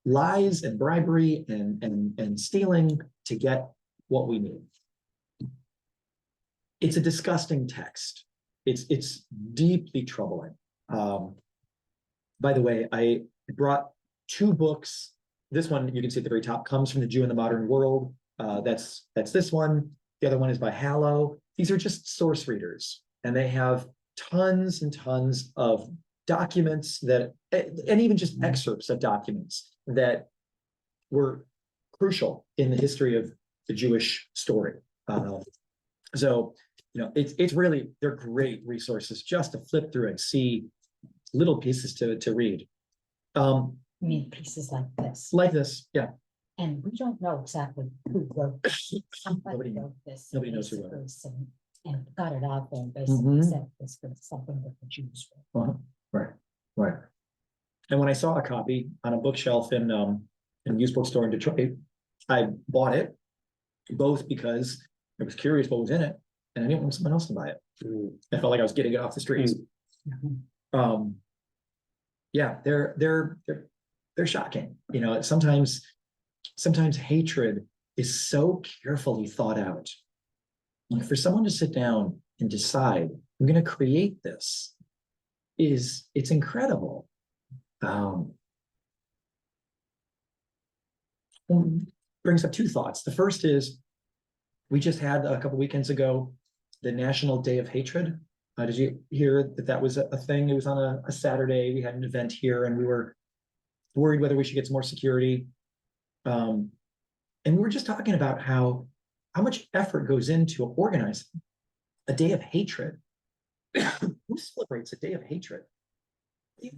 S6: lies and bribery and stealing to get what we need. It's a disgusting text. It's deeply troubling. By the way, I brought 2 books. This one, you can see at the very top, comes from the Jew in the Modern World. That's this one. The other one is by Hallow. These are just source readers, and they have tons and tons of documents that, and even just excerpts of documents that were crucial in the history of the Jewish story. So, you know, it's really, they're great resources just to flip through and see little pieces to read.
S2: I mean, pieces like this.
S6: Like this, yeah.
S2: And we don't know exactly who wrote this.
S6: Nobody
S2: wrote this.
S6: nobody knows who wrote it.
S2: And got it out there and basically
S6: Mhm.
S2: said this was something that the Jews wrote.
S6: Right. And when I saw a copy on a bookshelf in a used bookstore in Detroit, I bought it, both because I was curious what was in it, and I didn't want someone else to buy it. I felt like I was getting it off the streets. Yeah, they're shocking. You know, sometimes hatred is so carefully thought out. Like, for someone to sit down and decide, I'm going to create this, it's incredible. Brings up 2 thoughts. The first is, we just had a couple weekends ago the National Day of Hatred. Did you hear that was a thing? It was on a Saturday. We had an event here, and we were worried whether we should get some more security. And we were just talking about how much effort goes into organizing a day of hatred. Who celebrates a day of hatred?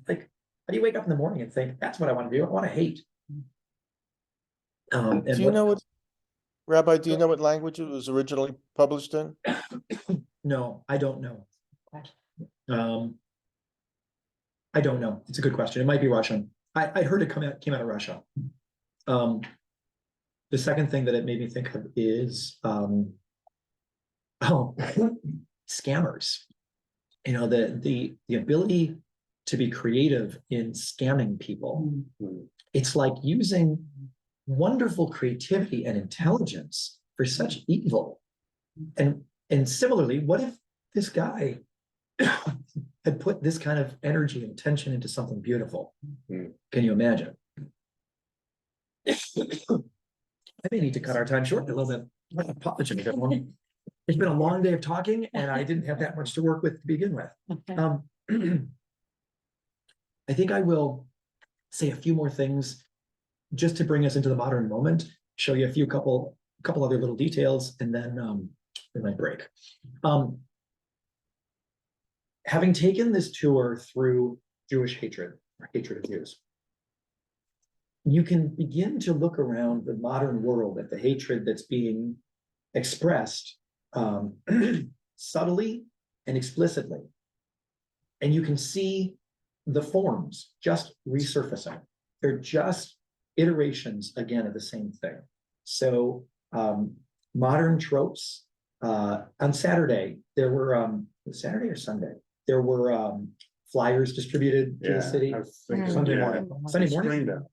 S6: Like, how do you wake up in the morning and think, that's what I want to do? I want to hate.
S1: Do you know what, Rabbi, do you know what language it was originally published in?
S6: No, I don't know. I don't know. It's a good question. It might be Russian. I heard it came out of Russia. The second thing that it made me think of is scammers. You know, the ability to be creative in scamming people. It's like using wonderful creativity and intelligence for such evil. And similarly, what if this guy had put this kind of energy and attention into something beautiful? Can you imagine? I may need to cut our time short a little bit. I apologize, everyone. It's been a long day of talking, and I didn't have that much to work with to begin with. I think I will say a few more things just to bring us into the modern moment, show you a couple other little details, and then we might break. Having taken this tour through Jewish hatred, or hatred of Jews, you can begin to look around the modern world at the hatred that's being expressed subtly and explicitly. And you can see the forms just resurfacing. They're just iterations again of the same thing. So modern tropes. On Saturday, there were Saturday or Sunday, there were flyers distributed to the city.
S4: I was thinking,
S6: Sunday
S4: yeah.
S6: morning. Sunday morning.
S4: Springdale.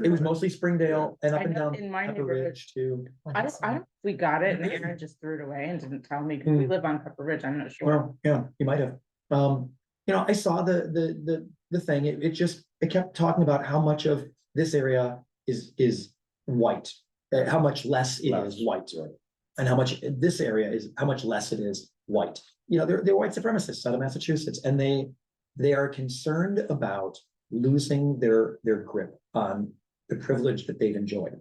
S6: It was mostly Springdale and up
S3: I
S6: and
S3: know
S6: down
S3: in my
S6: Pepper
S3: neighborhood-
S6: Ridge too.
S3: I don't, we got it and Aaron just threw it away and didn't tell me, because we live on Pepper Ridge, I'm not sure.
S6: Well, yeah, you might have. I saw the thing. It kept talking about how much of this area is white, how much less it is white, and how much this area is, how much less it is white. They're white supremacists out of Massachusetts, and they are concerned about losing their grip on the privilege that they've enjoyed.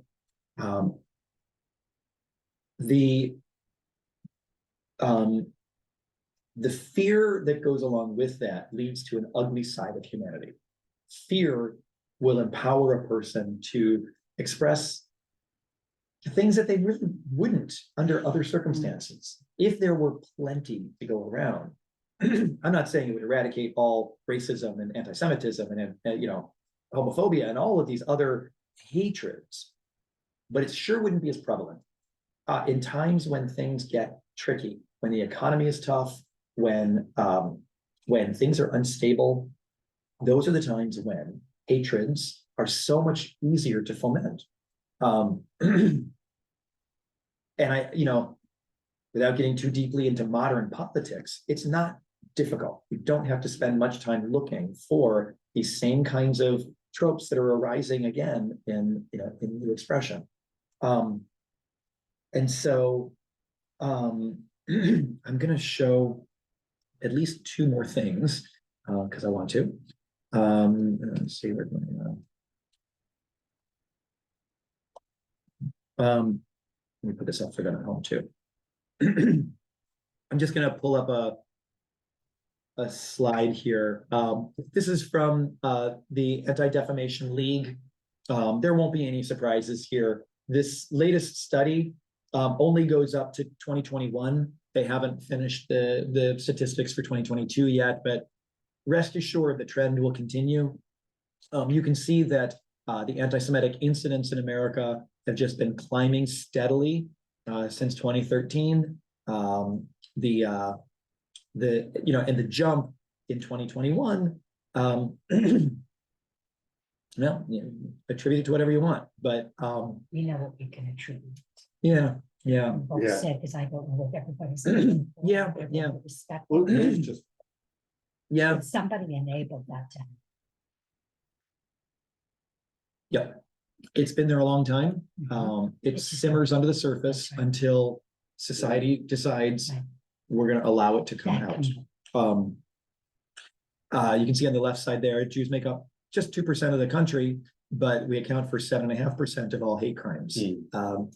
S6: The fear that goes along with that leads to an ugly side of humanity. Fear will empower a person to express things that they really wouldn't under other circumstances. If there were plenty to go around, I'm not saying it would eradicate all racism and anti-Semitism and homophobia and all of these other hatreds, but it sure wouldn't be as prevalent. In times when things get tricky, when the economy is tough, when things are unstable, those are the times when hatreds are so much easier to foment. And without getting too deeply into modern politics, it's not difficult. You don't have to spend much time looking for these same kinds of tropes that are arising again in new expression. And so I'm going to show at least two more things because I want to. Let's see where let me put this up for them at home too. I'm just going to pull up a slide here. This is from the Anti-Defamation League. There won't be any surprises here. This latest study only goes up to 2021. They haven't finished the statistics for 2022 yet, but rest assured the trend will continue. You can see that the anti-Semitic incidents in America have just been climbing steadily since 2013. And the jump in 2021, attribute it to whatever you want, but
S2: We know what we can attribute.
S6: yeah.
S2: Both
S4: Yeah.
S2: said, because I don't know what everybody's. saying.
S6: Yeah.
S2: Respect.
S4: Well, it's just,
S6: Yeah.
S2: But somebody enabled that to happen.
S6: Yeah, it's been there a long time. It
S2: It's just
S6: simmers
S2: not-
S6: under the surface
S2: That's right.
S6: until society decides
S2: Right.
S6: we're going to allow it to come
S2: That
S6: out.
S2: can-
S6: You can see on the left side there, Jews make up just 2% of the country, but we account for 7.5% of all hate crimes. Some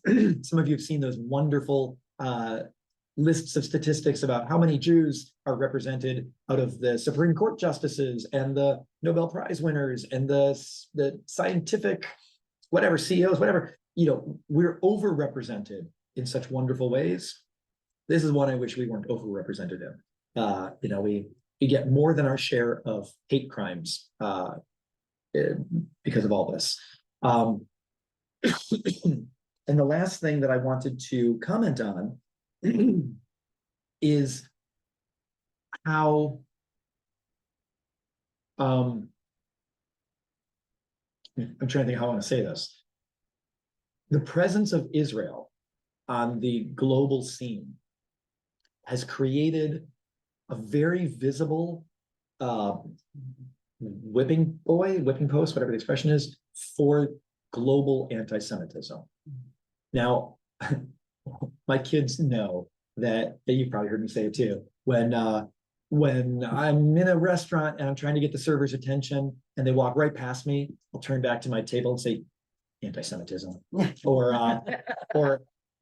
S6: of you have seen those wonderful lists of statistics about how many Jews are represented out of the Supreme Court justices and the Nobel Prize winners and the scientific, whatever, CEOs, whatever. We're overrepresented in such wonderful ways. This is one I wish we weren't overrepresented in. We get more than our share of hate crimes because of all this. And the last thing that I wanted to comment on is how I'm trying to think how I want to say this. The presence of Israel on the global scene has created a very visible whipping post, whatever the expression is, for global anti-Semitism. Now, my kids know that you've probably heard me say it too. When I'm in a restaurant and I'm trying to get the server's attention and they walk right past me, I'll turn back to my table and say, anti-Semitism. Or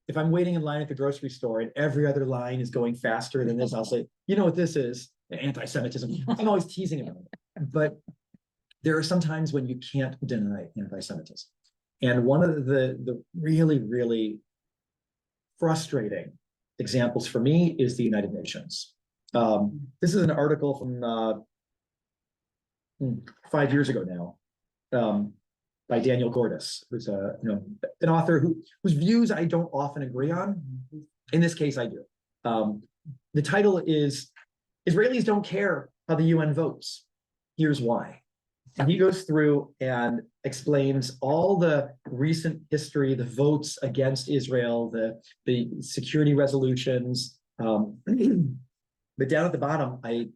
S6: if I'm waiting in line at the grocery store and every other line is going faster than this, I'll say, you know what this is? Anti-Semitism. I'm always teasing about it. But there are some times when you can't deny anti-Semitism. And one of the really, really frustrating examples for me is the United Nations. This is an article from 5 years ago now, by Daniel Gordis, who's an author whose views I don't often agree on. In this case, I do. The title is Israelis Don't Care How the UN Votes. Here's why. And he goes through and explains all the recent history, the votes against Israel, the security resolutions. But down at the bottom, I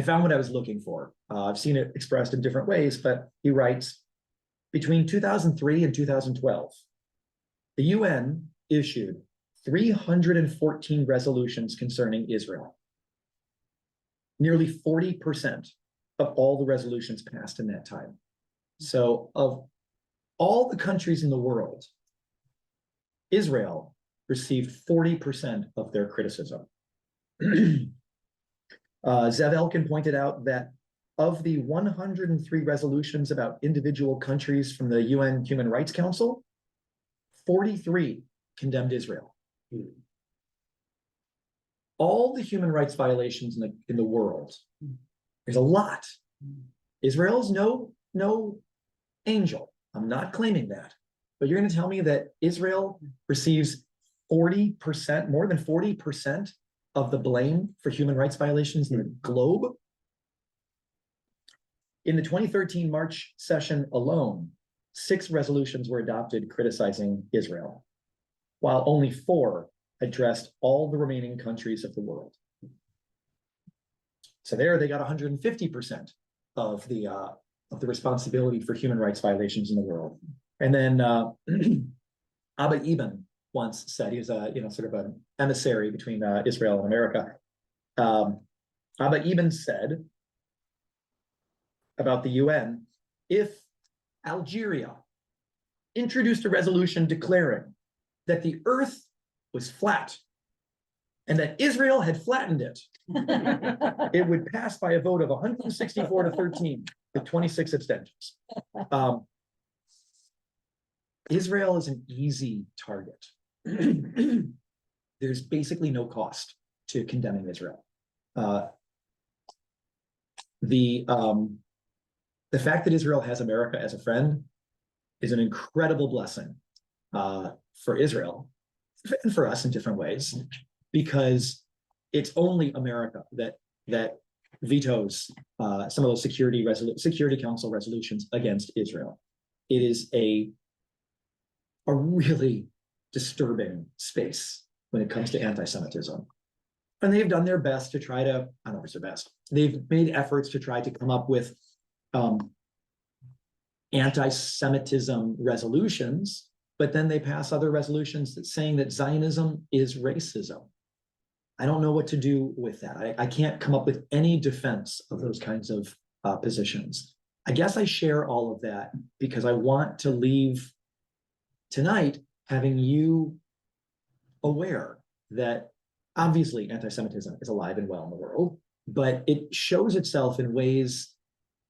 S6: found what I was looking for. I've seen it expressed in different ways, but he writes, between 2003 and 2012, the UN issued 314 resolutions concerning Israel. Nearly 40% of all the resolutions passed in that time. So of all the countries in the world, Israel received 40% of their criticism. Zev Elkin pointed out that of the 103 resolutions about individual countries from the UN Human Rights Council, 43 condemned Israel. All the human rights violations in the world, there's a lot. Israel's no angel. I'm not claiming that. But you're going to tell me that Israel receives 40%, more than 40% of the blame for human rights violations in the globe? In the 2013 March session alone, 6 resolutions were adopted criticizing Israel, while only 4 addressed all the remaining countries of the world. So there they got 150% of the responsibility for human rights violations in the world. And then Abba Eban once said, he was sort of an emissary between Israel and America. Abba Eban said about the UN, if Algeria introduced a resolution declaring that the earth was flat and that Israel had flattened it, it would pass by a vote of 164 to 13 with 26 abstentions. Israel is an easy target. There's basically no cost to condemning Israel. The fact that Israel has America as a friend is an incredible blessing for Israel and for us in different ways, because it's only America that vetoes some of those Security Council resolutions against Israel. It is a really disturbing space when it comes to anti-Semitism. And they've done their best to try to, I don't know if it's their best, they've made efforts to try to come up with anti-Semitism resolutions, but then they pass other resolutions that saying that Zionism is racism. I don't know what to do with that. I can't come up with any defense of those kinds of positions. I guess I share all of that because I want to leave tonight having you aware that obviously anti-Semitism is alive and well in the world, but it shows itself in ways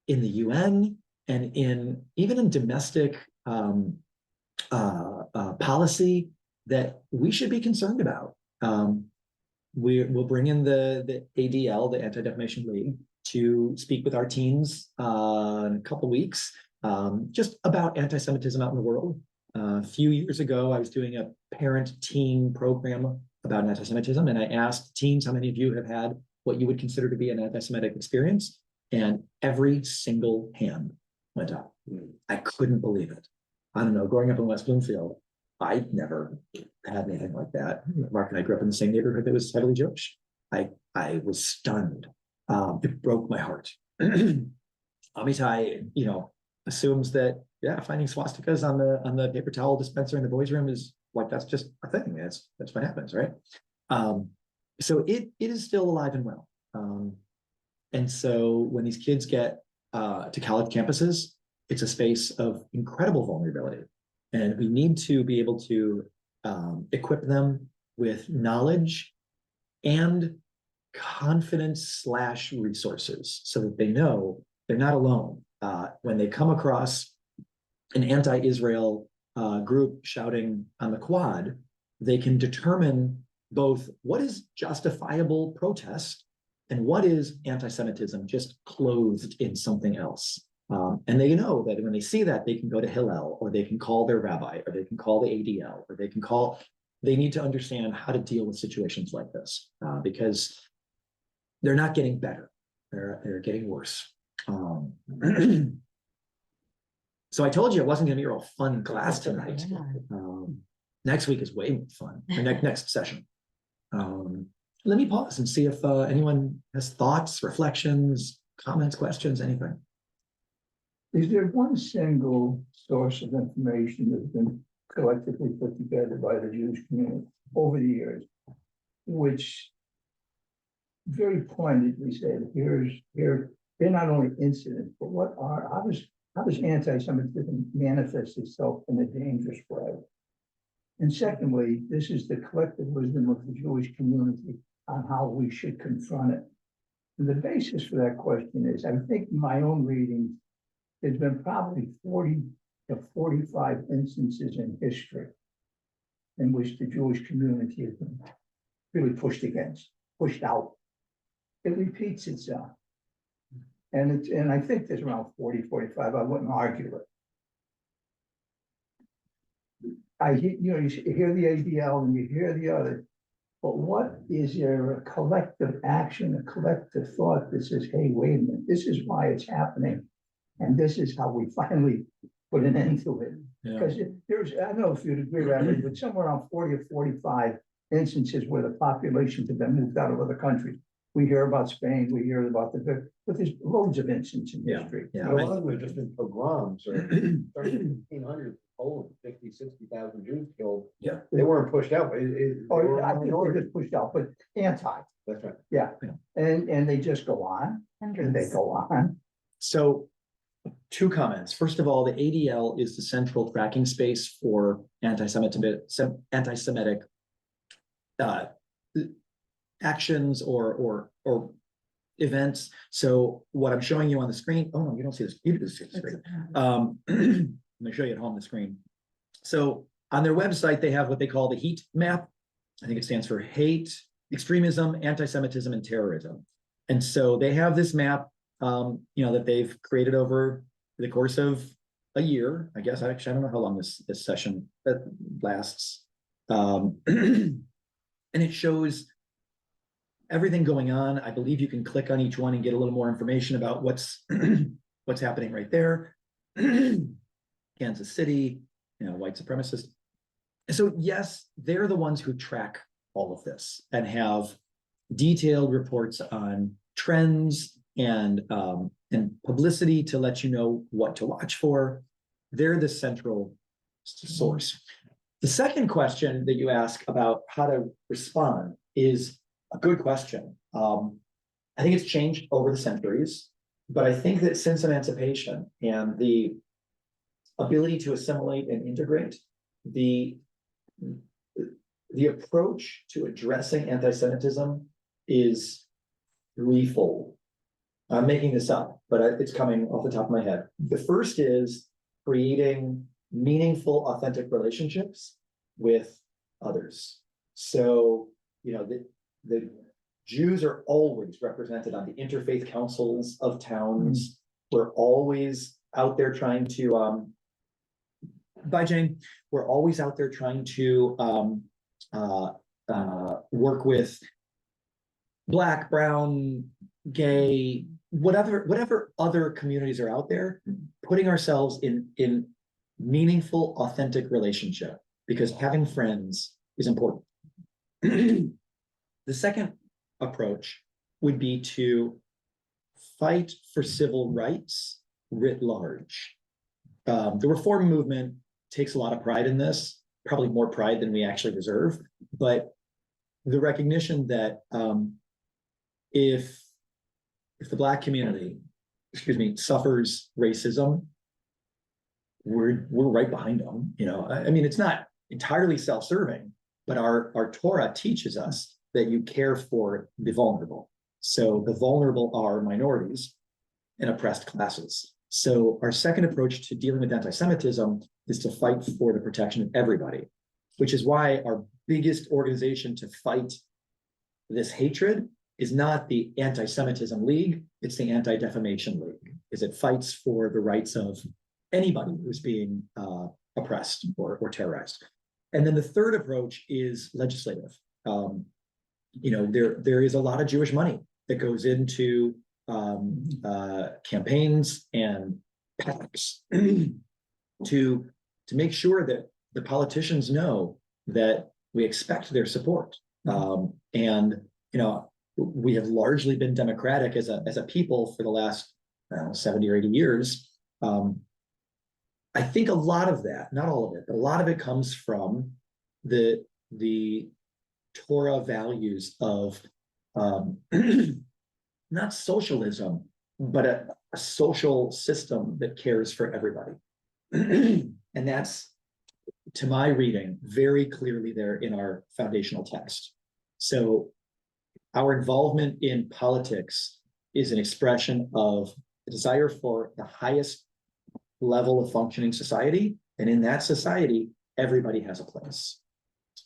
S6: in the UN and even in domestic policy that we should be concerned about. We'll bring in the ADL, the Anti-Defamation League, to speak with our teens in a couple weeks, just about anti-Semitism out in the world. A few years ago, I was doing a parent-teen program about anti-Semitism, and I asked teens how many of you have had what you would consider to be an anti-Semitic experience, and every single hand went up. I couldn't believe it. I don't know, growing up in West Bloomfield, I never had anything like that. Mark and I grew up in the same neighborhood that was heavily Jewish. I was stunned. It broke my heart. Amitai, assumes that, finding swastikas on the paper towel dispenser in the boys' room is like, that's just a thing. That's what happens, right? So it is still alive and well. And so when these kids get to college campuses, it's a space of incredible vulnerability. And we need to be able to equip them with knowledge and confidence/resources so that they know they're not alone. When they come across an anti-Israel group shouting on the quad, they can determine both what is justifiable protest And what is anti-Semitism just clothed in something else? And they know that when they see that, they can go to Hillel, or they can call their rabbi, or they can call the ADL, or they need to understand how to deal with situations like this, because they're not getting better. They're getting worse. So I told you it wasn't going to be a real fun class tonight. Next week is way more fun. Or next session. Let me pause and see if anyone has thoughts, reflections, comments, questions, anything.
S10: Is there one single source of information that's been collectively put together by the Jewish community over the years, which very pointedly said, they're not only incidents, but how does anti-Semitism manifest itself in a dangerous way? And secondly, this is the collective wisdom of the Jewish community on how we should confront it. And the basis for that question is, I think in my own reading, there's been probably 40 to 45 instances in history in which the Jewish community has been really pushed out. It repeats itself. And I think there's around 40, 45, I wouldn't argue it. You hear the ADL and you hear the other, but what is there a collective action, a collective thought that says, hey, wait a minute, this is why it's happening. And this is how we finally put an end to it. Because I don't know if you'd agree, Rabbi, but somewhere around 40 or 45 instances where the populations have been moved out of other countries. We hear about Spain, we hear about but there's loads of instances in history.
S8: A lot of them have just been pogroms or 1500s, Poland, 60,000 Jews killed.
S6: Yeah.
S8: They weren't pushed out, but
S10: I think they're just pushed out, but anti.
S8: That's right.
S10: Yeah. And they just go on and they go on.
S6: So 2 comments. First of all, the ADL is the central tracking space for anti-Semitic actions or events. So what I'm showing you on the screen, oh no, you don't see this, you do see the screen. I'm gonna show you at home the screen. So on their website, they have what they call the HEAT map. I think it stands for hate, extremism, anti-Semitism, and terrorism. And so they have this map, that they've created over the course of a year. I guess I don't know how long this session lasts. And it shows everything going on. I believe you can click on each one and get a little more information about what's happening right there. Kansas City, white supremacist. And so yes, they're the ones who track all of this and have detailed reports on trends and publicity to let you know what to watch for. They're the central source. The second question that you ask about how to respond is a good question. I think it's changed over the centuries, but I think that since emancipation and the ability to assimilate and integrate, the approach to addressing anti-Semitism is threefold. I'm making this up, but it's coming off the top of my head. The first is creating meaningful, authentic relationships with others. So, the Jews are always represented on the interfaith councils of towns. We're always out there trying to, bye Jane, we're always out there trying to work with Black, brown, gay, whatever other communities are out there, putting ourselves in meaningful, authentic relationship, because having friends is important. The second approach would be to fight for civil rights writ large. The reform movement takes a lot of pride in this, probably more pride than we actually deserve, but the recognition that if the Black community, suffers racism, we're right behind them. I mean, it's not entirely self-serving, but our Torah teaches us that you care for the vulnerable. So the vulnerable are minorities and oppressed classes. So our second approach to dealing with anti-Semitism is to fight for the protection of everybody, which is why our biggest organization to fight this hatred is not the Anti-Semitism League, it's the Anti-Defamation League, because it fights for the rights of anybody who's being oppressed or terrorized. And then the third approach is legislative. There is a lot of Jewish money that goes into campaigns and PACs to make sure that the politicians know that we expect their support. We have largely been democratic as a people for the last 70 or 80 years. I think a lot of that, not all of it, but a lot of it comes from the Torah values of not socialism, but a social system that cares for everybody. And that's, to my reading, very clearly there in our foundational text. So our involvement in politics is an expression of a desire for the highest level of functioning society. And in that society, everybody has a place.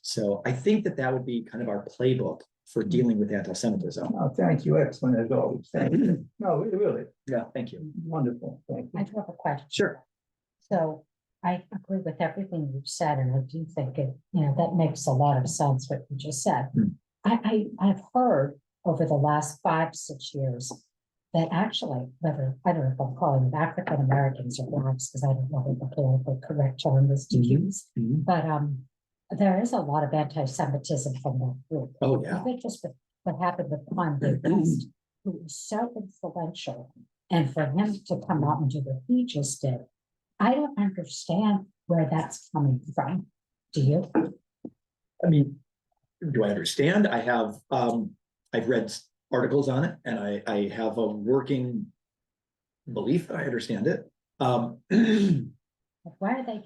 S6: So I think that would be kind of our playbook for dealing with anti-Semitism.
S10: Oh, thank you. Excellent as always. Thank you. No, really,
S6: Yeah, thank you.
S10: wonderful. Thank
S2: I
S10: you.
S2: do have a question.
S6: Sure.
S2: So I agree with everything you've said, and I do think that makes a lot of sense what you just said. I've heard over the last 5-6 years that actually, whether, I don't know if I'm calling them African Americans or Blacks, because I don't know what the politically correct term is to use, but there is a lot of anti-Semitism from that group.
S6: Oh, yeah.
S2: I think just what happened with Kanye West, who was so influential, and for him to come out and do what he just did, I don't understand where that's coming from. Do you?
S6: I mean, do I understand? I have, I've read articles on it, and I have a working belief that I understand it.
S2: Why are they,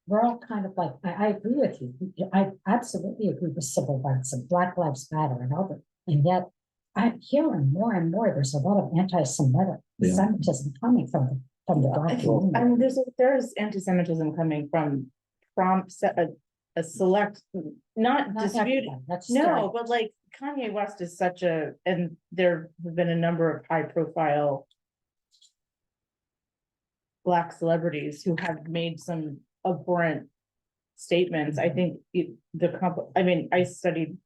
S2: we're all kind of like, I agree with you. I absolutely agree with civil rights and Black Lives Matter and all that. And yet I'm hearing more and more, there's a lot of anti-Semitism coming from the Black community.
S3: I mean, there's anti-Semitism coming from a select, not dispute.
S2: everyone, that's
S3: No,
S2: starting.
S3: but like Kanye West is and there have been a number of high profile Black celebrities who have made some abhorrent statements. I think I studied,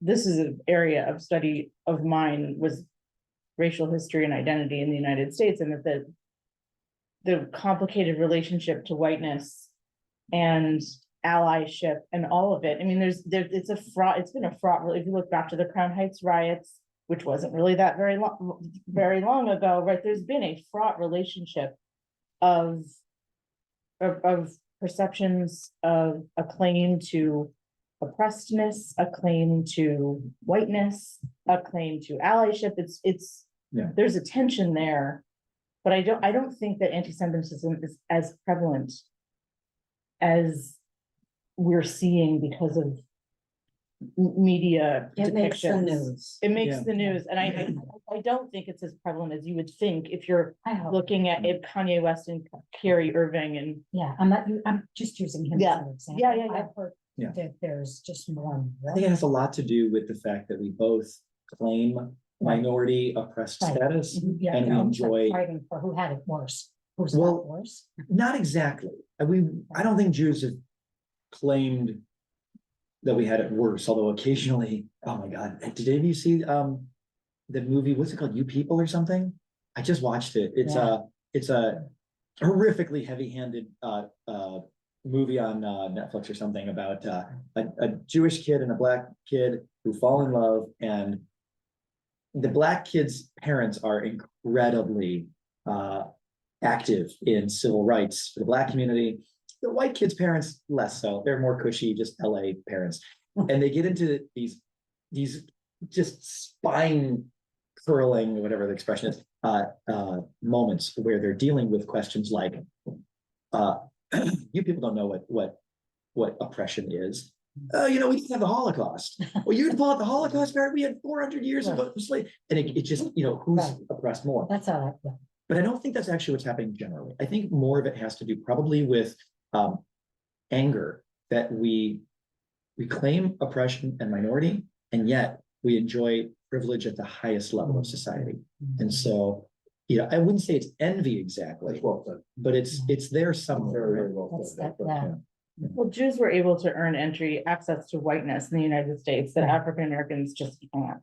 S3: this is an area of study of mine, was racial history and identity in the United States, and that the complicated relationship to whiteness and allyship and all of it. I mean, it's a fraud. It's been a fraud. If you look back to the Crown Heights riots, which wasn't really that very long ago, right? There's been a fraught relationship of perceptions of a claim to oppressedness, a claim to whiteness, a claim to allyship. There's a tension there, but I don't think that anti-Semitism is as prevalent as we're seeing because of media
S2: It makes the
S3: depictions.
S2: news.
S3: It makes the news, and I don't think it's as prevalent as you would think if you're
S2: I hope.
S3: looking at Kanye West and Kyrie Irving and
S2: Yeah, I'm just using him as an example.
S3: Yeah.
S2: I've heard
S6: Yeah.
S2: that there's just more and
S6: I think it has a lot to do with the fact that we both claim minority oppressed
S2: Right.
S6: status,
S2: Yeah,
S6: and we
S2: almost like
S6: enjoy.
S2: fighting for who had it worse. Who's
S6: Well,
S2: got worse?
S6: Not exactly. I don't think Jews have claimed that we had it worse, although occasionally, oh my God, did any of you see the movie, what's it called, You People or something? I just watched it. It's a horrifically heavy-handed movie on Netflix or something about a Jewish kid and a Black kid who fall in love, and the Black kid's parents are incredibly active in civil rights for the Black community. The white kid's parents, less so. They're more cushy, just LA parents. And they get into these just spine curling, whatever the expression is, moments where they're dealing with questions like, you people don't know what oppression is. We didn't have the Holocaust. Well, you can call it the Holocaust, right? We had 400 years of slave, and it just, who's
S2: Right.
S6: oppressed more?
S2: That's all right.
S6: But I don't think that's actually what's happening generally. I think more of it has to do probably with anger that we claim oppression and minority, and yet we enjoy privilege at the highest level of society. And so, you know, I wouldn't say it's envy exactly,
S8: Well said.
S6: but it's there somewhere.
S8: Very, very well
S2: That's
S8: said.
S2: that, yeah.
S3: Well, Jews were able to earn access to whiteness in the United States that
S2: Right.
S3: African Americans just can't.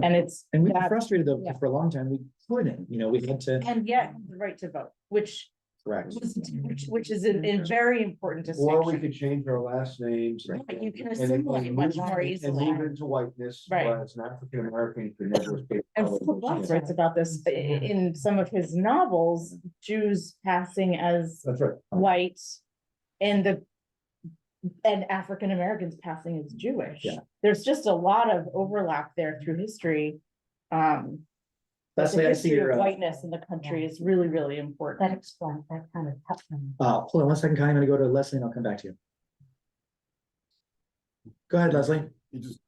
S3: And it's
S6: And we've been
S3: that,
S6: frustrated though,
S3: yeah.
S6: for a long time, we couldn't, you know, we had to.
S3: and yet the right to vote, which
S6: Correct.
S3: is a very important
S8: Or we
S3: distinction.
S8: could change our last names.
S3: Right, you can
S8: and
S3: assimilate much
S8: move-
S3: more
S8: And
S3: easily.
S8: move into whiteness,
S3: Right.
S8: whereas an African American could never escape.
S3: And
S8: color.
S3: Fox writes about this in some of his novels, Jews passing as
S8: That's right.
S3: white and African Americans passing as Jewish.
S6: Yeah.
S3: There's just a lot of overlap there through history. But
S6: Leslie,
S3: the
S6: I see
S3: history
S6: your,
S3: of whiteness in the country is really, really
S2: That
S3: important.
S2: explains, that kind of touched me.
S6: hold on 1 second, Connie, I'm gonna go to Leslie and I'll come back to you. Go ahead, Leslie.
S1: You just,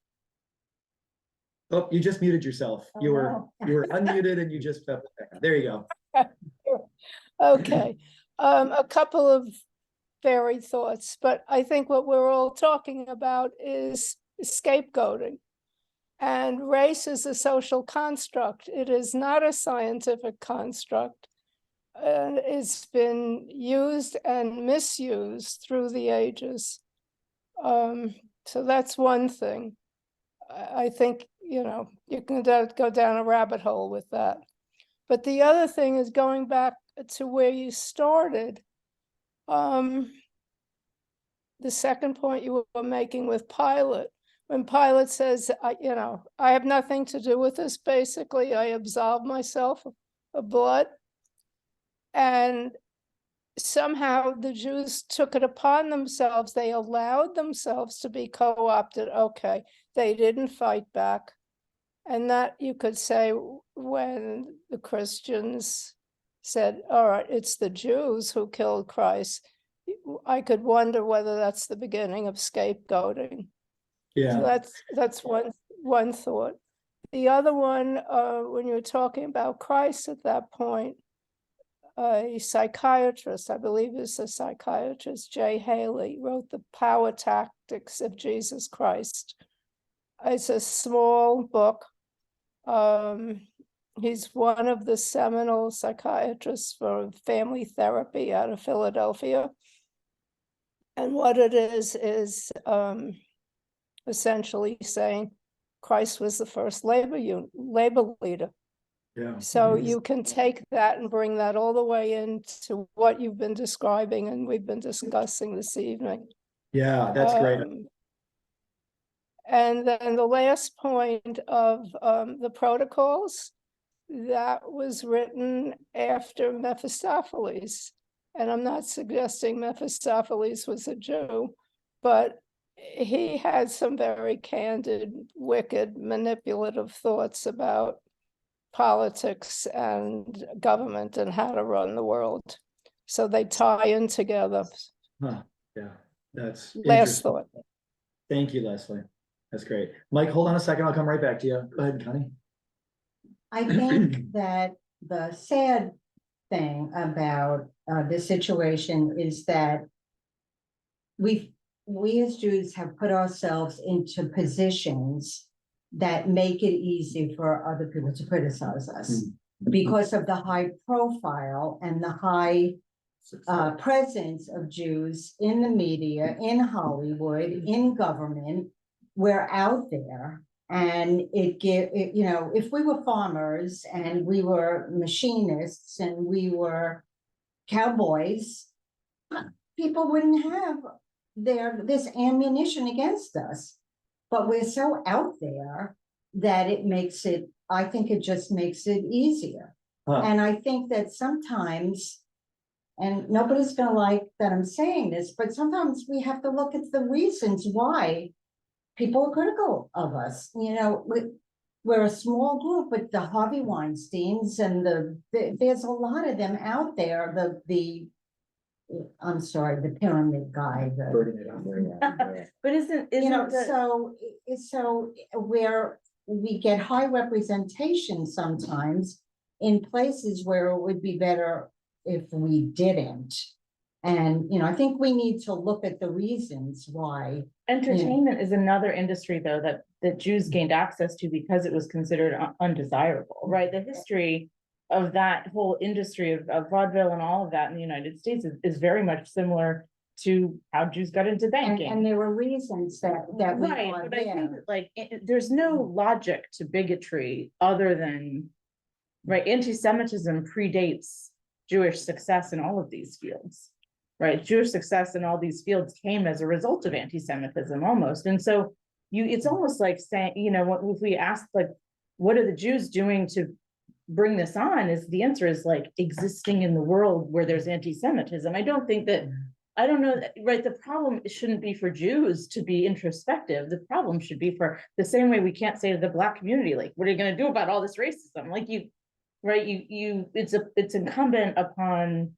S6: Oh, you just muted yourself.
S2: Oh,
S6: You were
S2: no.
S6: unmuted and you just, there you go.
S7: Okay, a couple of varied thoughts, but I think what we're all talking about is scapegoating. And race is a social construct. It is not a scientific construct. It's been used and misused through the ages. So that's one thing. I think, you know, you can go down a rabbit hole with that. But the other thing is going back to where you started. The second point you were making with Pilate, when Pilate says, you know, I have nothing to do with this, basically, I absolve myself of blood. And somehow the Jews took it upon themselves, they allowed themselves to be co-opted. Okay, they didn't fight back. And that you could say when the Christians said, all right, it's the Jews who killed Christ. I could wonder whether that's the beginning of scapegoating.
S6: Yeah.
S7: So that's one thought. The other one, when you were talking about Christ at that point, a psychiatrist, I believe it's a psychiatrist, Jay Haley, wrote The Power Tactics of Jesus Christ. It's a small book. He's one of the seminal psychiatrists for family therapy out of Philadelphia. And what it is essentially saying Christ was the first labor leader.
S6: Yeah.
S7: So you can take that and bring that all the way into what you've been describing and we've been discussing this evening.
S6: Yeah, that's great.
S7: And then the last point of the protocols, that was written after Mephistopheles. And I'm not suggesting Mephistopheles was a Jew, but he had some very candid, wicked, manipulative thoughts about politics and government and how to run the world. So they tie in together.
S6: Huh. Yeah, that's
S7: Last
S6: interesting.
S7: thought.
S6: Thank you, Leslie. That's great. Mike, hold on a second. I'll come right back to you. Go ahead, Connie.
S5: I think that the sad thing about the situation is that we as Jews have put ourselves into positions that make it easy for other people to criticize us because of the high profile and the high presence of Jews in the media, in Hollywood, in government. We're out there. And you know, if we were farmers and we were machinists and we were cowboys, people wouldn't have this ammunition against us. But we're so out there that I think it just makes it easier. And I think that sometimes, and nobody's gonna like that I'm saying this, but sometimes we have to look at the reasons why people are critical of us. You know, we're a small group, but the Harvey Weinsteins and there's a lot of them out there. I'm sorry, the pyramid guy.
S3: But isn't
S5: You know,
S3: the,
S5: so where we get high representation sometimes in places where it would be better if we didn't. And, you know, I think we need to look at the reasons why.
S3: entertainment is another industry though that Jews gained access to because it was considered undesirable, right? The history of that whole industry of vaudeville and all of that in the United States is very much similar to how Jews got into banking.
S5: And there were reasons that we
S3: Right,
S5: are
S3: but I think
S5: there.
S3: that, like, there's no logic to bigotry other than, right, anti-Semitism predates Jewish success in all of these fields, right? Jewish success in all these fields came as a result of anti-Semitism almost. And so it's almost like saying, you know, if we ask, like, what are the Jews doing to bring this on, is the answer is like existing in the world where there's anti-Semitism. I don't know that, right? The problem shouldn't be for Jews to be introspective. The problem should be for the same way we can't say to the Black community, like, what are you going to do about all this racism? Like it's incumbent upon,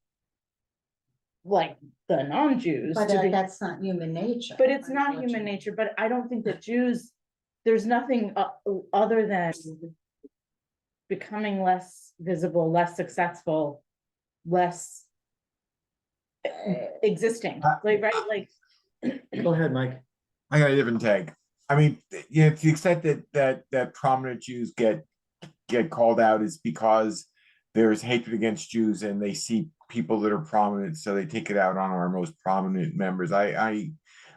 S3: like, the non-Jews
S5: But
S3: to be,
S5: that's not human nature.
S3: but it's not human nature. But I don't think that Jews, there's nothing other than becoming less visible, less successful, less existing, like, right? Like,
S6: Go ahead, Mike.
S9: I got a different take. I mean, you know, to the extent that prominent Jews get called out is because there's hatred against Jews and they see people that are prominent, so they take it out on our most prominent members. I think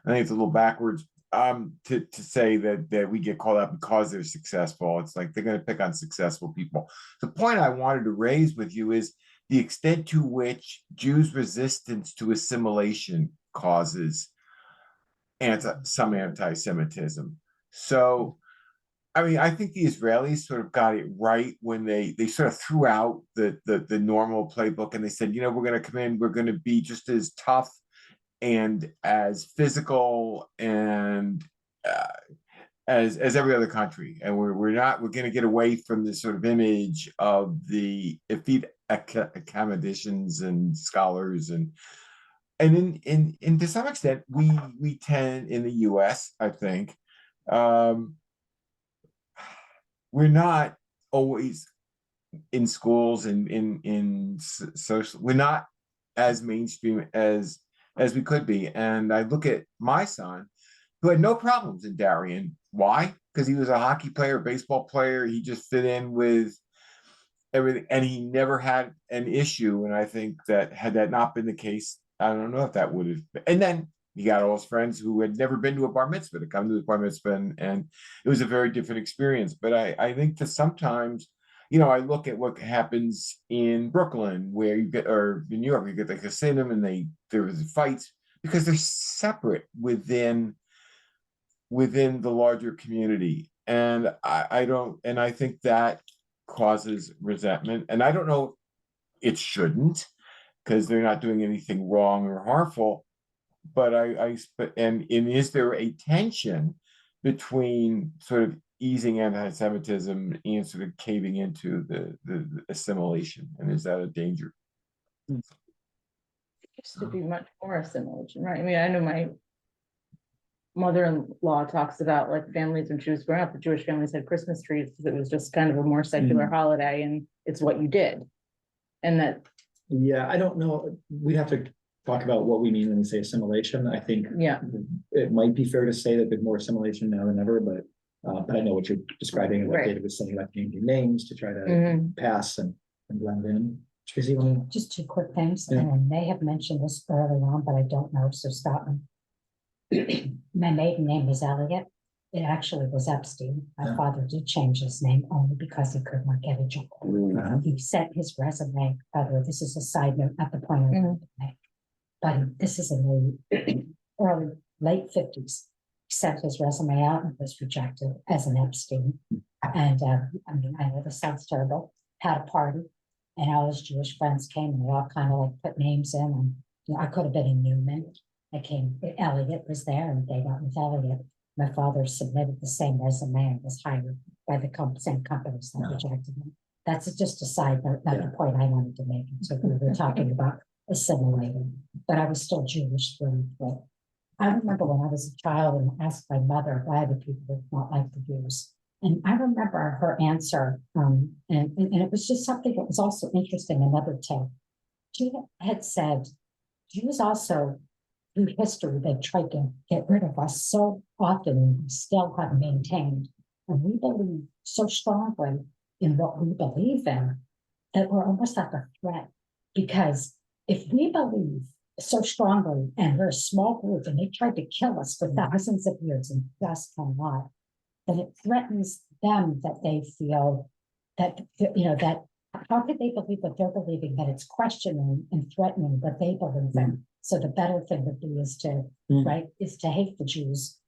S9: it's a little backwards to say that we get called out because they're successful. It's like they're going to pick on successful people. The point I wanted to raise with you is the extent to which Jews' resistance to assimilation causes some anti-Semitism. So, I mean, I think the Israelis sort of got it right when they sort of threw out the normal playbook, and they said, you know, we're going to come in, we're going to be just as tough and as physical and as every other country, and we're going to get away from this sort of image of the effete academicians and scholars, and to some extent we tend in the US, I think, we're not always in schools and in social, we're not as mainstream as we could be. And I look at my son, who had no problems in Darien. Why? Because he was a hockey player, baseball player. He just fit in with everything, and he never had an issue. And I think that had that not been the case, I don't know if that would have been. And then he got all his friends who had never been to a bar mitzvah to come to the bar mitzvah, and it was a very different experience. But I think that sometimes, you know, I look at what happens in Brooklyn, where you get, or in New York, you get the Hasidim, and there was fights because they're separate within the larger community. And I think that causes resentment. And I don't know, it shouldn't, because they're not doing anything wrong or harmful. But and is there a tension between sort of easing anti-Semitism and sort of caving into the assimilation? And is that a danger?
S3: it used to be much more assimilation, right? I mean, I know my mother-in-law talks about, like, families when she was growing up, the Jewish families had Christmas trees because it was just kind of a more secular holiday, and it's what you did. And that,
S6: Yeah, I don't know. We'd have to talk about what we mean when we say assimilation. I think
S3: yeah,
S6: it might be fair to say that there's more assimilation now than ever, but I know what you're describing and what
S3: Right.
S6: David was saying about changing names to try to
S3: Mhm.
S6: pass and blend in. Tracy, you want
S2: Just two quick things,
S6: Yeah.
S2: and I may have mentioned this early on, but I don't know, so stop me. My maiden name is Elliot. It actually was Epstein. My
S6: Yeah.
S2: father did change his name only because he could not get a job.
S6: to?
S2: He sent his resume, by the way, this is a side note, not the point I wanted to make. But this is in the late 50s. He sent his resume out and was rejected as an Epstein. And I mean, I know this sounds terrible, had a party, and all his Jewish friends came, and we all kind of like put names in, and you know, I could have been in Newman. Elliot was there, and they went with Elliot. My father submitted the same resume and was hired by the same companies that
S6: Yeah.
S2: rejected him. That's just a side note, not the
S6: Yeah.
S2: point I wanted to make. So we were talking about assimilating, but I was still Jewish through and through. I remember when I was a child and asked my mother why the people did not like the Jews. And I remember her answer, and it was just something that was also interesting, another tale. She had said, Jews also through history, they've tried to get rid of us so often, and we still have maintained. And we believe so strongly in what we believe in, that we're almost like a threat. Because if we believe so strongly, and we're a small group, and they tried to kill us for thousands of years and just cannot, then it threatens them, that they feel that, that how could they believe what they're believing, that it's questioning and threatening what they believe in? So the better thing would be is to, is to hate the Jews,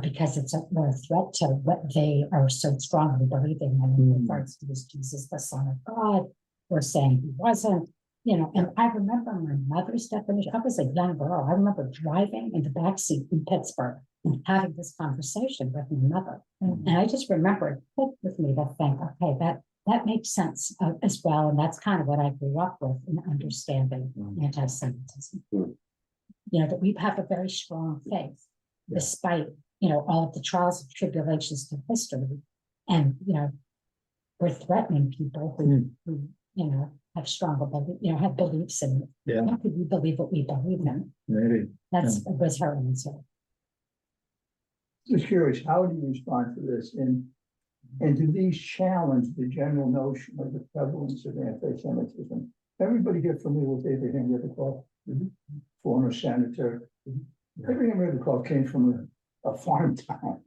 S2: because it's more a threat to what they are so strongly believing in regards to this Jesus, the Son of God, or saying he wasn't, and I remember my mother's definition. I was a young girl. I remember driving in the backseat in Pittsburgh and having this conversation with my mother. And I just remember it clicked with me to think, okay, that makes sense as well. And that's kind of what I grew up with in understanding anti-Semitism. That we have a very strong faith, despite, all of the trials and tribulations to history. And, we're threatening people who have stronger belief, have beliefs in it. How could we believe what we believe in?
S6: Maybe.
S2: Was her answer.
S10: Just curious, how do you respond to this? And do these challenge the general notion of the prevalence of anti-Semitism? Everybody here familiar with Abraham Ribbentrop, former senator. Abraham Ribbentrop came from a farm town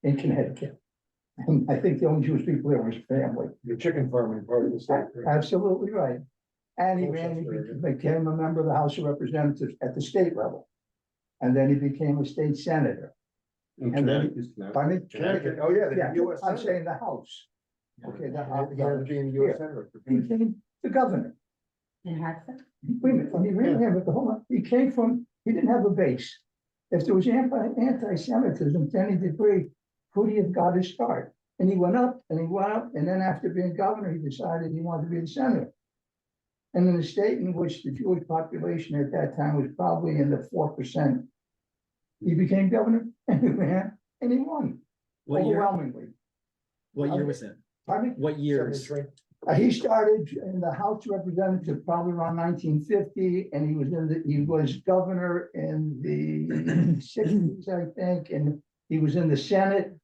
S10: in Connecticut. And I think the only Jewish people there was his family.
S8: The chicken farming part of the state.
S10: Absolutely right. And he became a member of the House of Representatives at the state level. And then he became a state senator. And then,
S8: Connecticut, oh yeah, the US
S10: I'm
S8: Senate.
S10: saying the House. Okay,
S8: Being the US Senator.
S10: he became the governor.
S2: In Hartford?
S10: Wait a minute, he came from, he didn't have a base. If there was anti-Semitism to any degree, who do you got to start? And he went up and he went up, and then after being governor, he decided he wanted to be the senator. And in a state in which the Jewish population at that time was probably in the 4%, he became governor and he ran and he won overwhelmingly.
S6: What year was it?
S10: Pardon me?
S6: What years?
S10: He started in the House of Representatives probably around 1950, and he was governor in the 60s, I think, and he was in the Senate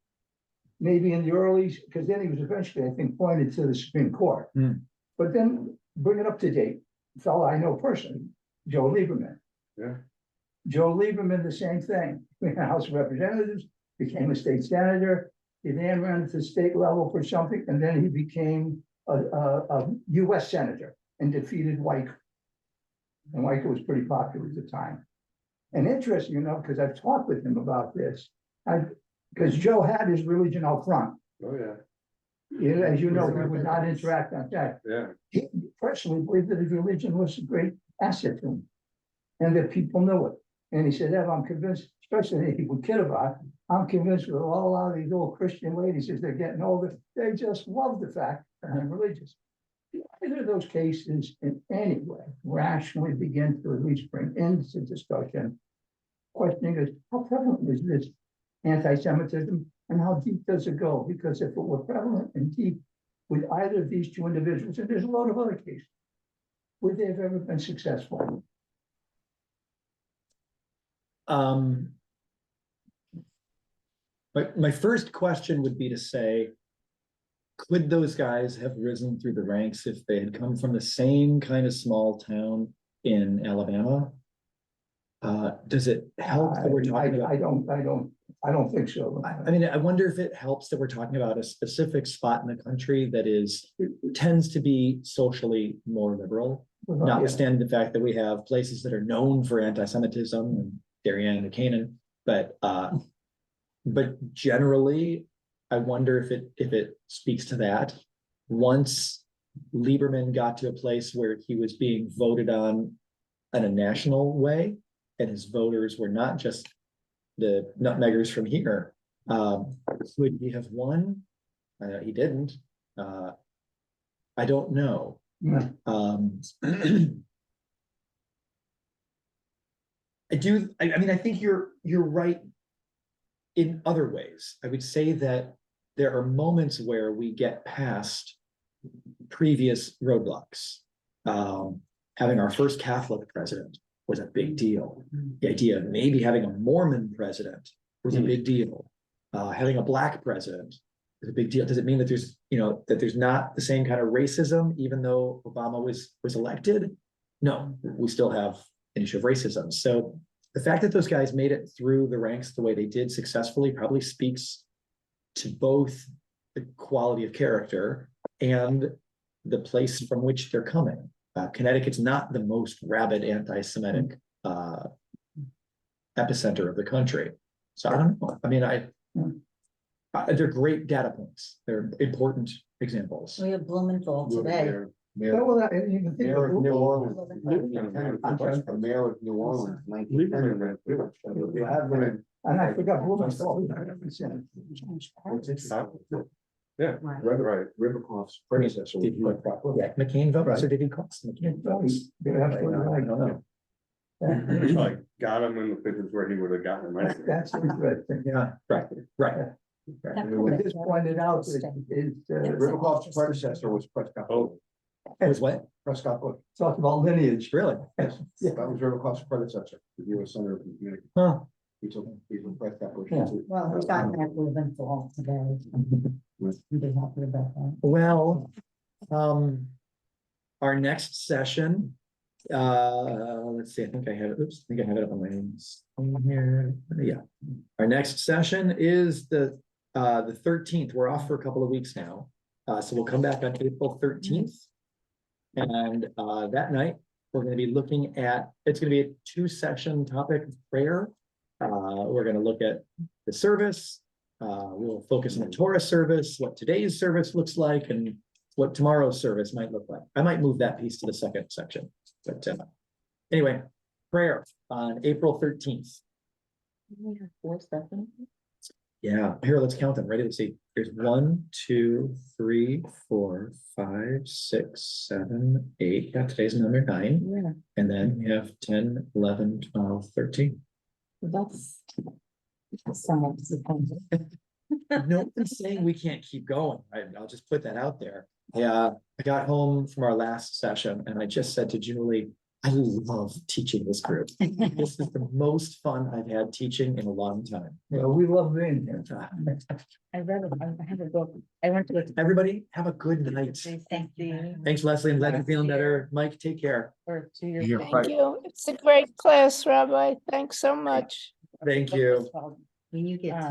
S10: maybe in the early, because then he was eventually, I think, appointed to the Supreme Court. But then bring it up to date, a fellow I know personally, Joe Lieberman.
S8: Yeah.
S10: Joe Lieberman, the same thing, in the House of Representatives, became a state senator. He then ran to the state level for something, and then he became a US senator and defeated Weicker. And Weicker was pretty popular at the time. And interesting, because I've talked with him about this, because Joe had his religion out front.
S8: Oh, yeah.
S10: As you know, we would not interact on that.
S8: Yeah.
S10: He personally believed that his religion was a great asset to him, and that people knew it. And he said, I'm convinced, especially he would kid about, I'm convinced with a lot of these old Christian ladies, as they're getting older, they just love the fact that I'm religious. Either of those cases in any way rationally begin to at least bring into discussion. Questioning is, how prevalent is this anti-Semitism and how deep does it go? Because if it were prevalent and deep with either of these two individuals, and there's a lot of other cases, would they have ever been successful?
S6: But my first question would be to say, could those guys have risen through the ranks if they had come from the same kind of small town in Alabama? Does it help that we're talking about?
S10: I don't think so.
S6: I mean, I wonder if it helps that we're talking about a specific spot in the country that tends to be socially more liberal, notwithstanding the fact that we have places that are known for anti-Semitism and Darien and Canaan, but generally, I wonder if it speaks to that. Once Lieberman got to a place where he was being voted on in a national way, and his voters were not just the nutmeggers from here, would he have won? He didn't. I don't know. I think you're right in other ways. I would say that there are moments where we get past previous roadblocks. Having our first Catholic president, was a big deal. The idea of maybe having a Mormon president was a big deal. Having a Black president is a big deal. Does it mean that there's, that there's not the same kind of racism, even though Obama was elected? No, we still have an issue of racism. So the fact that those guys made it through the ranks the way they did successfully probably speaks to both the quality of character and the place from which they're coming. Connecticut's not the most rabid anti-Semitic epicenter of the country. So I don't know. I mean, they're great data points. They're important examples.
S5: We have Blumenthal today.
S10: So, well, I didn't even think
S8: Mayor
S10: of
S8: of New
S10: Google.
S8: Orleans. The mayor of New Orleans. 1900.
S10: And I forgot Blumenthal.
S8: Yeah, right. Rivercroft's predecessor.
S6: Did McCain vote, or did he cost McCain votes?
S10: You're absolutely
S6: I
S10: right.
S6: don't know.
S4: Like, got him in the figures where he would have gotten him, right?
S10: That's interesting.
S6: Yeah, right.
S10: It is pointed out that is,
S8: Rivercroft's predecessor was Prescott.
S4: Oh,
S6: It was what?
S8: Prescott Bush.
S10: talk about lineage.
S6: Really?
S8: Yes,
S10: Yeah.
S8: that was Rivercroft's predecessor, the U.S. Senator from Connecticut.
S6: Huh.
S8: He's a Prescott Bush.
S6: Yeah.
S2: Well, we got that Blumenthal today. We did happy about that.
S6: Well, our next session, let's see, I think I have it, oops, I think I have it up on my screen here. Yeah. Our next session is the 13th. We're off for a couple of weeks now. So we'll come back on April 13th. And that night, we're going to be looking at, it's going to be a 2-session topic of prayer. We're going to look at the service. We'll focus on the Torah service, what today's service looks like, and what tomorrow's service might look like. I might move that piece to the second section. But anyway, prayer on April 13th.
S3: We have 4 sessions.
S6: Yeah, here, let's count them. Ready? Let's see. There's 1, 2, 3, 4, 5, 6, 7, 8. Yeah, today's number 9.
S3: Yeah,
S6: And then we have 10, 11, 12, 13.
S3: that's
S2: Somewhat disappointing.
S6: No one's saying we can't keep going. I'll just put that out there. Yeah, I got home from our last session and I just said to Julie, I love teaching this group. This is the most fun I've had teaching in a long time.
S10: Well, we love being here.
S3: I read it. I have a book. I went to the.
S6: Everybody have a good night.
S2: Thank you.
S6: Thanks, Leslie. I'm glad you're feeling better. Mike, take care.
S3: Or 2 years.
S9: You're
S3: thing.
S7: Thank you. It's a great class, Rabbi. Thanks so much.
S6: Thank you.
S2: When you get